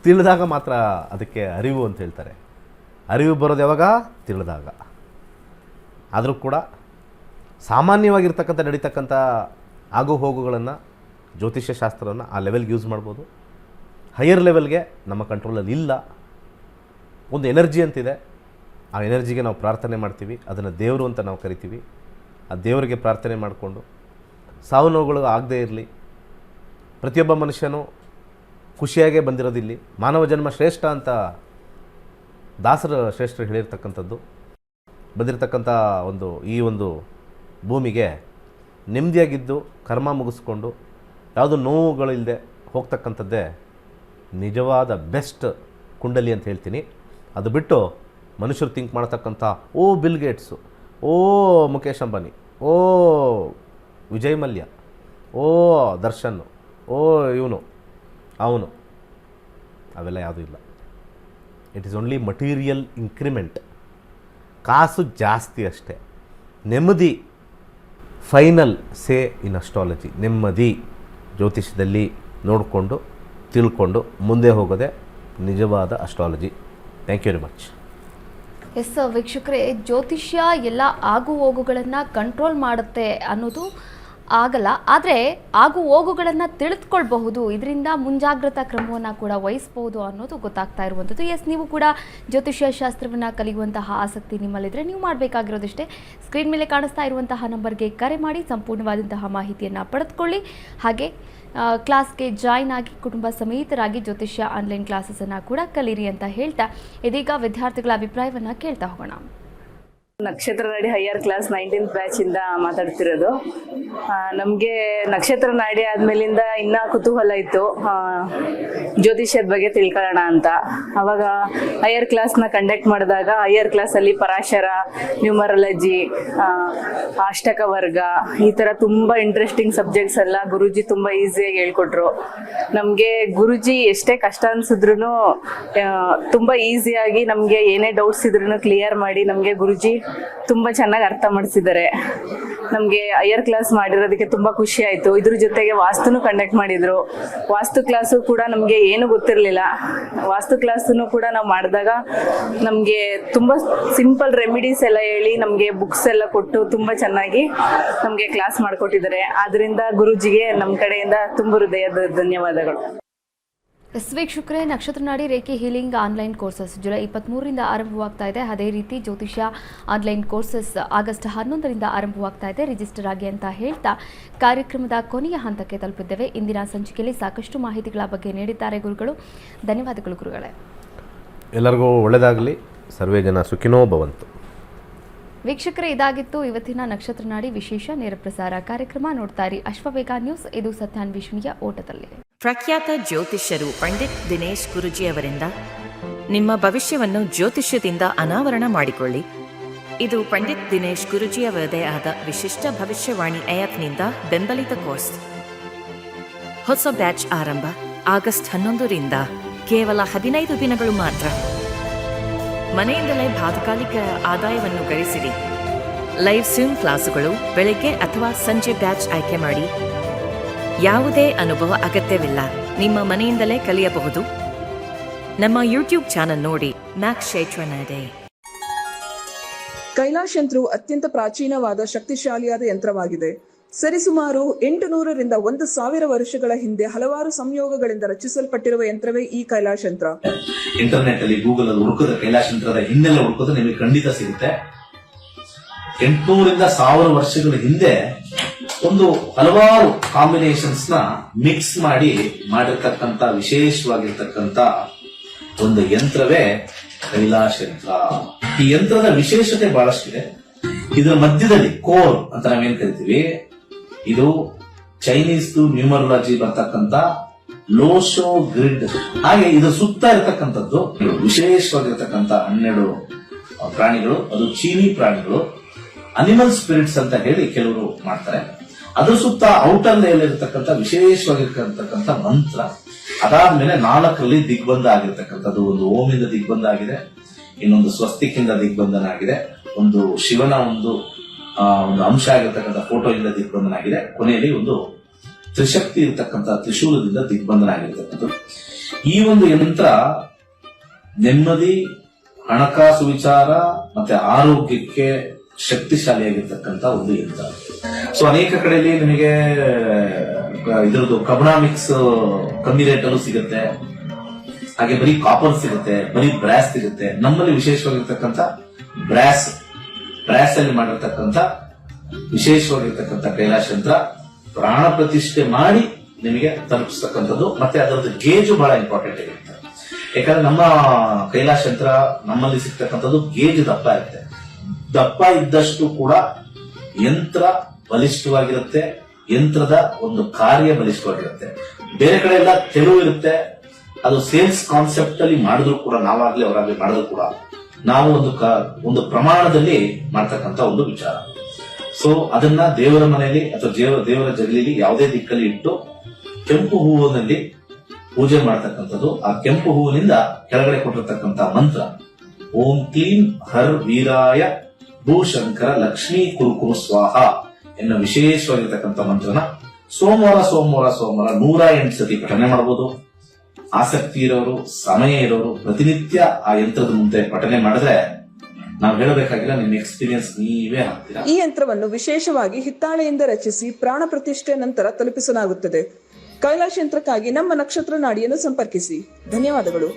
ತಿಳಿದಾಗ ಮಾತ್ರ ಅದಕ್ಕೆ ಅರಿವು ಅಂತ ಹೇಳ್ತಾರೆ. ಅರಿವು ಬರೋದು ಯಾವಾಗ? ತಿಳಿದಾಗ. ಆದರೂ ಕೂಡ ಸಾಮಾನ್ಯವಾಗಿರ್ತಕ್ಕಂಥ ನಡೀತಕ್ಕಂಥ ಆಗು ಹೋಗುಗಳನ್ನು ಜ್ಯೋತಿಷ್ಯ ಶಾಸ್ತ್ರವನ್ನು ಆ ಲೆವೆಲ್ಗೆ ಯೂಸ್ ಮಾಡ್ಬೋದು. ಹೈಯರ್ ಲೆವೆಲ್ಗೆ ನಮ್ಮ ಕಂಟ್ರೋಲಲ್ಲಿ ಇಲ್ಲ. ಒಂದು ಎನರ್ಜಿ ಅಂತಿದೆ, ಆ ಎನರ್ಜಿಗೆ ನಾವು ಪ್ರಾರ್ಥನೆ ಮಾಡ್ತೀವಿ, ಅದನ್ನು ದೇವರು ಅಂತ ನಾವು ಕರಿತೀವಿ. ಆ ದೇವರಿಗೆ ಪ್ರಾರ್ಥನೆ ಮಾಡಿಕೊಂಡು ಸಾವು ನೋವುಗಳು ಆಗದೇ ಇರಲಿ. ಪ್ರತಿಯೊಬ್ಬ ಮನುಷ್ಯನೂ ಖುಷಿಯಾಗೇ ಬಂದಿರೋದಿಲ್ಲಿ. ಮಾನವ ಜನ್ಮ ಶ್ರೇಷ್ಠ ಅಂತ ಶ್ರೇಷ್ಠರು ಹೇಳಿರ್ತಕ್ಕಂಥದ್ದು. ಬಂದಿರತಕ್ಕಂಥ ಈ ಒಂದು ಭೂಮಿಗೆ ನೆಮ್ಮದಿಯಾಗಿದ್ದು ಕರ್ಮ ಮುಗಿಸ್ಕೊಂಡು ಯಾವುದೋ ನೋವುಗಳಿಲ್ಲದೆ ಹೋಗ್ತಕ್ಕಂಥದ್ದೇ ನಿಜವಾದ ಬೆಸ್ಟ್ ಕುಂಡಲಿ ಅಂತ ಹೇಳ್ತೀನಿ. ಅದು ಬಿಟ್ಟು ಮನುಷ್ಯರು ಥಿಂಕ್ ಮಾಡ್ತಕ್ಕಂಥ ಓ ಬಿಲ್ ಗೇಟ್ಸು, ಓ ಮುಖೇಶ್ ಅಂಬಾನಿ, ಓ ವಿಜಯ್ ಮಲ್ಯ, ಓ ದರ್ಶನ್, ಓ ಇವನು ಅವನು, ಅವೆಲ್ಲ ಯಾವುದೂ ಇಲ್ಲ. It is only material increment. ಕಾಸು ಜಾಸ್ತಿ ಅಷ್ಟೇ. ನೆಮ್ಮದಿ ಫೈನಲ್ ಸೇ ಇನ್ ಅಸ್ಟ್ರಾಲಜಿ. ನೆಮ್ಮದಿ ಜ್ಯೋತಿಷದಲ್ಲಿ ನೋಡಿಕೊಂಡು ತಿಳ್ಕೊಂಡು ಮುಂದೆ ಹೋಗೋದೇ ನಿಜವಾದ astrology. Thank you very much.
Yes ವೀಕ್ಷಕರೇ, ಜ್ಯೋತಿಷ್ಯ ಎಲ್ಲ ಆಗು ಹೋಗುಗಳನ್ನು ಕಂಟ್ರೋಲ್ ಮಾಡುತ್ತೆ ಅನ್ನೋದು ಆಗಲ್ಲ, ಆದರೆ ಆಗು ಹೋಗುಗಳನ್ನು ತಿಳಿದುಕೊಳ್ಬಹುದು, ಇದರಿಂದ ಮುಂಜಾಗ್ರತಾ ಕ್ರಮವನ್ನು ಕೂಡ ವಹಿಸಬಹುದು ಅನ್ನೋದು ಗೊತ್ತಾಗ್ತಾ ಇರುವಂಥದ್ದು. ಎಸ್, ನೀವು ಕೂಡ ಜ್ಯೋತಿಷ್ಯ ಶಾಸ್ತ್ರವನ್ನು ಕಲಿಯುವಂತಹ ಆಸಕ್ತಿ ನಿಮ್ಮಲ್ಲಿದ್ದರೆ ನೀವು ಮಾಡಬೇಕಾಗಿರೋದಿಷ್ಟೇ, ಸ್ಕ್ರೀನ್ ಮೇಲೆ ಕಾಣಿಸ್ತಾ ಇರುವಂತಹ ನಂಬರ್ಗೆ ಕರೆ ಮಾಡಿ ಸಂಪೂರ್ಣವಾದಂತಹ ಮಾಹಿತಿಯನ್ನು ಪಡೆದುಕೊಳ್ಳಿ. ಹಾಗೆ ಕ್ಲಾಸ್ಗೆ ಜಾಯ್ನ್ ಆಗಿ ಕುಟುಂಬ ಸಮೇತರಾಗಿ ಜ್ಯೋತಿಷ್ಯ ಆನ್ಲೈನ್ ಕ್ಲಾಸಸನ್ನು ಕೂಡ ಕಲೀರಿ ಅಂತ ಹೇಳ್ತಾ ಇದೀಗ ವಿದ್ಯಾರ್ಥಿಗಳ ಅಭಿಪ್ರಾಯವನ್ನು ಕೇಳ್ತಾ ಹೋಗೋಣ.
ನಕ್ಷತ್ರ ನಾಡಿ ಹೈಯರ್ ಕ್ಲಾಸ್ 19th ಬ್ಯಾಚ್ ಇಂದ ಮಾತಾಡ್ತಿರೋದು. ನಮಗೆ ನಕ್ಷತ್ರ ನಾಡಿ ಆದ್ಮೇಲಿಂದ ಇನ್ನ ಕುತೂಹಲ ಇತ್ತು ಜ್ಯೋತಿಷ್ಯದ ಬಗ್ಗೆ ತಿಳ್ಕೊಳ್ಳೋಣ ಅಂತ. ಅವಾಗ ಹೈಯರ್ ಕ್ಲಾಸ್ನ ಕಂಡಕ್ಟ್ ಮಾಡಿದಾಗ ಹೈಯರ್ ಕ್ಲಾಸಲ್ಲಿ ಪರಾಶರ, ನ್ಯೂಮರಾಲಜಿ, ಅಷ್ಟಕ ವರ್ಗ, ಈ ಥರ ತುಂಬ ಇಂಟ್ರೆಸ್ಟಿಂಗ್ ಸಬ್ಜೆಕ್ಟ್ಸ್ ಎಲ್ಲ ಗುರೂಜಿ ತುಂಬ ಈಸಿಯಾಗಿ ಹೇಳ್ಕೊಟ್ರು. ನಮಗೆ ಗುರೂಜಿ ಎಷ್ಟೇ ಕಷ್ಟ ಅನ್ಸಿದ್ರು ತುಂಬ ಈಸಿಯಾಗಿ ನಮಗೆ ಏನೇ ಡೌಟ್ಸ್ ಇದ್ರೂ ಕ್ಲಿಯರ್ ಮಾಡಿ ನಮಗೆ ಗುರೂಜಿ ತುಂಬಾ ಚೆನ್ನಾಗಿ ಅರ್ಥ ಮಾಡಿಸಿದ್ದಾರೆ. ನಮ್ಗೆ ಹೈಯರ್ ಕ್ಲಾಸ್ ಮಾಡಿರೋದಕ್ಕೆ ತುಂಬಾ ಖುಷಿ ಆಯ್ತು. ಇದ್ರ ಜೊತೆಗೆ ವಾಸ್ತುನು ಕಂಡಕ್ಟ್ ಮಾಡಿದ್ರು. ವಾಸ್ತು ಕ್ಲಾಸು ಕೂಡ ನಮ್ಗೆ ಏನು ಗೊತ್ತಿರ್ಲಿಲ್ಲ. ವಾಸ್ತು ಕ್ಲಾಸನ್ನು ಕೂಡ ನಾವು ಮಾಡಿದಾಗ ನಮ್ಗೆ ತುಂಬಾ ಸಿಂಪಲ್ ರೆಮಿಡೀಸ್ ಎಲ್ಲ ಹೇಳಿ ನಮ್ಗೆ ಬುಕ್ಸ್ ಎಲ್ಲ ಕೊಟ್ಟು ತುಂಬಾ ಚೆನ್ನಾಗಿ ನಮ್ಗೆ ಕ್ಲಾಸ್ ಮಾಡ್ಕೊಟ್ಟಿದ್ದಾರೆ. ಆದ್ರಿಂದ ಗುರುಜಿಗೆ ನಮ್ಮ ಕಡೆಯಿಂದ ತುಂಬ ಹೃದಯದ ಧನ್ಯವಾದಗಳು.
ಎಸ್ ವೀಕ್ಷಕರೇ, ನಕ್ಷತ್ರ ನಾಡಿ ರೇಖೆ ಹೀಲಿಂಗ್ ಆನ್ಲೈನ್ ಕೋರ್ಸಸ್ ಜುಲೈ 23ರಿಂದ ಆರಂಭವಾಗ್ತಾ ಇದೆ. ಅದೇ ರೀತಿ ಜ್ಯೋತಿಷ್ಯ ಆನ್ಲೈನ್ ಕೋರ್ಸಸ್ ಆಗಸ್ಟ್ 11ರಿಂದ ಆರಂಭವಾಗ್ತಾ ಇದೆ. ರಿಜಿಸ್ಟರ್ ಆಗಿ ಅಂತ ಹೇಳ್ತಾ ಕಾರ್ಯಕ್ರಮದ ಕೊನೆಯ ಹಂತಕ್ಕೆ ತಲುಪಿದ್ದೇವೆ. ಇಂದಿನ ಸಂಚಿಕೆಯಲ್ಲಿ ಸಾಕಷ್ಟು ಮಾಹಿತಿಗಳ ಬಗ್ಗೆ ನೀಡಿದ್ದಾರೆ ಗುರುಗಳು. ಧನ್ಯವಾದಗಳು ಗುರುಗಳೇ.
ಎಲ್ಲರಿಗೂ ಒಳ್ಳೆಯದಾಗಲಿ. ಸರ್ವೇ ಜನ ಸುಖಿನೋ ಭವಂತು.
ವೀಕ್ಷಕರೇ, ಇದಾಗಿತ್ತು ಇವತ್ತಿನ ನಕ್ಷತ್ರ ನಾಡಿ ವಿಶೇಷ ನೇರ ಪ್ರಸಾರ ಕಾರ್ಯಕ್ರಮ. ನೋಡ್ತಾ ಇರಿ ಅಶ್ವವೇಗ ನ್ಯೂಸ್. ಇದು ಸತ್ಯಾನ್ವೇಷಣೆಯ ಓಟದಲ್ಲಿ.
ಪ್ರಖ್ಯಾತ ಜ್ಯೋತಿಷ್ಯರು ಪಂಡಿತ್ ದಿನೇಶ್ ಗುರುಜಿ ಅವರಿಂದ ನಿಮ್ಮ ಭವಿಷ್ಯವನ್ನು ಜ್ಯೋತಿಷ್ಯದಿಂದ ಅನಾವರಣ ಮಾಡಿಕೊಳ್ಳಿ. ಇದು ಪಂಡಿತ್ ದಿನೇಶ್ ಗುರುಜಿ ಅವರದೇ ಆದ ವಿಶಿಷ್ಟ ಭವಿಷ್ಯವಾಣಿ ಆ್ಯಪ್ನಿಂದ ಬೆಂಬಲಿತ ಕೋರ್ಸ್. ಹೊಸ ಬ್ಯಾಚ್ ಆರಂಭ ಆಗಸ್ಟ್ 11ರಿಂದ ಕೇವಲ 15 ದಿನಗಳು ಮಾತ್ರ. ಮನೆಯಿಂದಲೇ ಬಾಧಕಾಲಿಕ ಆದಾಯವನ್ನು ಗಳಿಸಿರಿ. ಲೈವ್ ಸ್ವಿಮ್ ಕ್ಲಾಸುಗಳು ಬೆಳಗ್ಗೆ ಅಥವಾ ಸಂಜೆ ಬ್ಯಾಚ್ ಆಯ್ಕೆ ಮಾಡಿ. ಯಾವುದೇ ಅನುಭವ ಅಗತ್ಯವಿಲ್ಲ, ನಿಮ್ಮ ಮನೆಯಿಂದಲೇ ಕಲಿಯಬಹುದು. ನಮ್ಮ ಯೂಟ್ಯೂಬ್ ಚಾನಲ್ ನೋಡಿ. ಮ್ಯಾಕ್ಸ್ ಶೇಟ್ವನಡೆ.
ಕೈಲಾಶ್ ಯಂತ್ರವು ಅತ್ಯಂತ ಪ್ರಾಚೀನವಾದ ಶಕ್ತಿಶಾಲಿಯಾದ ಯಂತ್ರವಾಗಿದೆ. ಸರಿಸುಮಾರು 800ರಿಂದ 1000 ವರ್ಷಗಳ ಹಿಂದೆ ಹಲವಾರು ಸಂಯೋಗಗಳಿಂದ ರಚಿಸಲ್ಪಟ್ಟಿರುವ ಯಂತ್ರವೇ ಈ ಕೈಲಾಶ್ ಯಂತ್ರ.
ಇಂಟರ್ನೆಟ್ ಅಲ್ಲಿ ಗೂಗಲ್ ಅಲ್ಲಿ ಹುಡುಕಿದ್ರೆ ಕೈಲಾಶ್ ಯಂತ್ರದ ಹಿನ್ನೆಲೆ ಹುಡುಕಿದ್ರೆ ನಿಮಗೆ ಖಂಡಿತ ಸಿಗುತ್ತೆ. 800ರಿಂದ 1000 ವರ್ಷಗಳ ಹಿಂದೆ ಒಂದು ಹಲವಾರು ಕಾಂಬಿನೇಷನ್ಸ್ ನ ಮಿಕ್ಸ್ ಮಾಡಿರ್ತಕ್ಕಂಥ ವಿಶೇಷವಾಗಿರ್ತಕ್ಕಂಥ ಒಂದು ಯಂತ್ರವೇ ಕೈಲಾಶ್ ಯಂತ್ರ. ಈ ಯಂತ್ರದ ವಿಶೇಷತೆ ಬಹಳಷ್ಟಿದೆ. ಇದರ ಮಧ್ಯದಲ್ಲಿ ಕೋರ್ ಅಂತ ನಾವೇನ್ ಕರಿತೀವಿ, ಇದು ಚೈನೀಸ್ ನ್ಯೂಮರಾಲಜಿ ಬರ್ತಕ್ಕಂಥ ಲೋಶೋ ಗ್ರಿಡ್. ಹಾಗೆ ಇದರ ಸುತ್ತ ಇರತಕ್ಕಂಥದ್ದು ವಿಶೇಷವಾಗಿರ್ತಕ್ಕಂಥ 12 ಪ್ರಾಣಿಗಳು. ಅದು ಚೀನಿ ಪ್ರಾಣಿಗಳು, ಅನಿಮಲ್ ಸ್ಪಿರಿಟ್ಸ್ ಅಂತ ಹೇಳಿ ಕೆಲವರು ಮಾಡ್ತಾರೆ. ಅದ್ರ ಸುತ್ತ ಔಟರ್ ಲೇಯರ್ ಇರತಕ್ಕಂಥ ವಿಶೇಷವಾಗಿರ್ತಕ್ಕಂಥ ಮಂತ್ರ. ಅದಾದ್ಮೇಲೆ 4ರಲ್ಲಿ ದಿಗ್ಬಂಧ ಆಗಿರ್ತಕ್ಕಂಥದ್ದು. ಒಂದು ಓಮಿಂದ ದಿಗ್ಬಂಧ ಆಗಿದೆ, ಇನ್ನೊಂದು ಸ್ವಸ್ತಿಕಿಂದ ದಿಗ್ಬಂಧನ ಆಗಿದೆ, ಒಂದು ಶಿವನ ಒಂದು ಅಂಶ ಆಗಿರ್ತಕ್ಕಂಥ ಫೋಟೋ ಇಂದ ದಿಗ್ಬಂಧನ ಆಗಿದೆ, ಕೊನೆಯಲ್ಲಿ ಒಂದು ತ್ರಿಶಕ್ತಿ ಇರತಕ್ಕಂಥ ತ್ರಿಶೂಲದಿಂದ ದಿಗ್ಬಂಧನ ಆಗಿರ್ತಕ್ಕಂಥದ್ದು. ಈ ಒಂದು ಯಂತ್ರ ನೆಮ್ಮದಿ, ಹಣಕಾಸು ವಿಚಾರ ಮತ್ತೆ ಆರೋಗ್ಯಕ್ಕೆ ಶಕ್ತಿಶಾಲಿಯಾಗಿರ್ತಕ್ಕಂಥ ಒಂದು ಯಂತ್ರ. ಸೊ ಅನೇಕ ಕಡೆಯಲ್ಲಿ ನಿಮಗೆ ಇದರದ್ದು ಕಬ್ನಾಮಿಕ್ಸ್ ಕಮ್ಮಿ ರೇಟ್ ಅಲ್ಲೂ ಸಿಗುತ್ತೆ, ಹಾಗೆ ಬರೀ ಕಾಪರ್ ಸಿಗುತ್ತೆ, ಬರೀ ಬ್ರಾಸ್ ಸಿಗುತ್ತೆ. ನಮ್ಮಲ್ಲಿ ವಿಶೇಷವಾಗಿರ್ತಕ್ಕಂಥ ಬ್ರಾಸ್ ಅಲ್ಲಿ ಮಾಡಿರ್ತಕ್ಕಂಥ ವಿಶೇಷವಾಗಿರ್ತಕ್ಕಂಥ ಕೈಲಾಶ್ ಯಂತ್ರ ಪ್ರಾಣ ಪ್ರತಿಷ್ಠೆ ಮಾಡಿ ನಿಮಗೆ ತಲುಪಿಸ್ತಕ್ಕಂಥದ್ದು. ಮತ್ತೆ ಅದರದ್ದು ಗೇಜು ಬಹಳ ಇಂಪಾರ್ಟೆಂಟ್ ಆಗಿರುತ್ತೆ. ಯಾಕಂದ್ರೆ ನಮ್ಮ ಕೈಲಾಶ್ ಯಂತ್ರ ನಮ್ಮಲ್ಲಿ ಸಿಗ್ತಕ್ಕಂಥದ್ದು ಗೇಜ್ ದಪ್ಪ ಇರುತ್ತೆ. ದಪ್ಪ ಇದ್ದಷ್ಟು ಕೂಡ ಯಂತ್ರ ಬಲಿಷ್ಠವಾಗಿರುತ್ತೆ, ಯಂತ್ರದ ಒಂದು ಕಾರ್ಯ ಬಲಿಷ್ಠವಾಗಿರುತ್ತೆ. ಬೇರೆ ಕಡೆ ಎಲ್ಲ ತೆಳು ಇರುತ್ತೆ, ಅದು ಸೇಲ್ಸ್ ಕಾನ್ಸೆಪ್ಟ್ ಅಲ್ಲಿ ಮಾಡಿದ್ರು ಕೂಡ, ನಾವಾಗ್ಲಿ ಅವರಾಗ್ಲಿ ಮಾಡಿದ್ರು ಕೂಡ, ನಾವು ಒಂದು ಪ್ರಮಾಣದಲ್ಲಿ ಮಾಡ್ತಕ್ಕಂತ ಒಂದು ವಿಚಾರ. ಸೊ ಅದನ್ನ ದೇವರ ಮನೆಯಲ್ಲಿ ಅಥವಾ ದೇವರ ಜಗಲಿಲಿ ಯಾವುದೇ ದಿಕ್ಕಲ್ಲಿ ಇಟ್ಟು ಕೆಂಪು ಹೂವಿನಲ್ಲಿ ಪೂಜೆ ಮಾಡ್ತಕ್ಕಂಥದ್ದು. ಆ ಕೆಂಪು ಹೂವಿನಿಂದ ಕೆಳಗಡೆ ಕೊಟ್ಟಿರ್ತಕ್ಕಂಥ ಮಂತ್ರ ಓಂ ಕ್ಲೀಂ ಹರ್ ವೀರಾಯ ಭೂಶಂಕರ ಲಕ್ಷ್ಮೀ ಕುರುಕುರು ಸ್ವಾಹ ಎನ್ನುವ ವಿಶೇಷವಾಗಿರ್ತಕ್ಕಂಥ ಮಂತ್ರನ ಸೋಮವಾರ 108 ಸತಿ ಪಠನೆ ಮಾಡಬಹುದು. ಆಸಕ್ತಿ ಇರೋರು, ಸಮಯ ಇರೋರು ಪ್ರತಿನಿತ್ಯ ಆ ಯಂತ್ರದ ಮುಂದೆ ಪಠನೆ ಮಾಡಿದ್ರೆ ನಾವು ಹೇಳಬೇಕಾಗಿಲ್ಲ, ನಿಮ್ಮ ಎಕ್ಸ್ಪೀರಿಯನ್ಸ್ ನೀವೇ ಆಗ್ತೀರಾ.
ಈ ಯಂತ್ರವನ್ನು ವಿಶೇಷವಾಗಿ ಹಿತ್ತಾಳೆಯಿಂದ ರಚಿಸಿ ಪ್ರಾಣ ಪ್ರತಿಷ್ಠೆ ನಂತರ ತಲುಪಿಸಲಾಗುತ್ತದೆ. ಕೈಲಾಶ ಯಂತ್ರಕ್ಕಾಗಿ ನಮ್ಮ ನಕ್ಷತ್ರ ನಾಡಿಯನ್ನು ಸಂಪರ್ಕಿಸಿ. ಧನ್ಯವಾದಗಳು.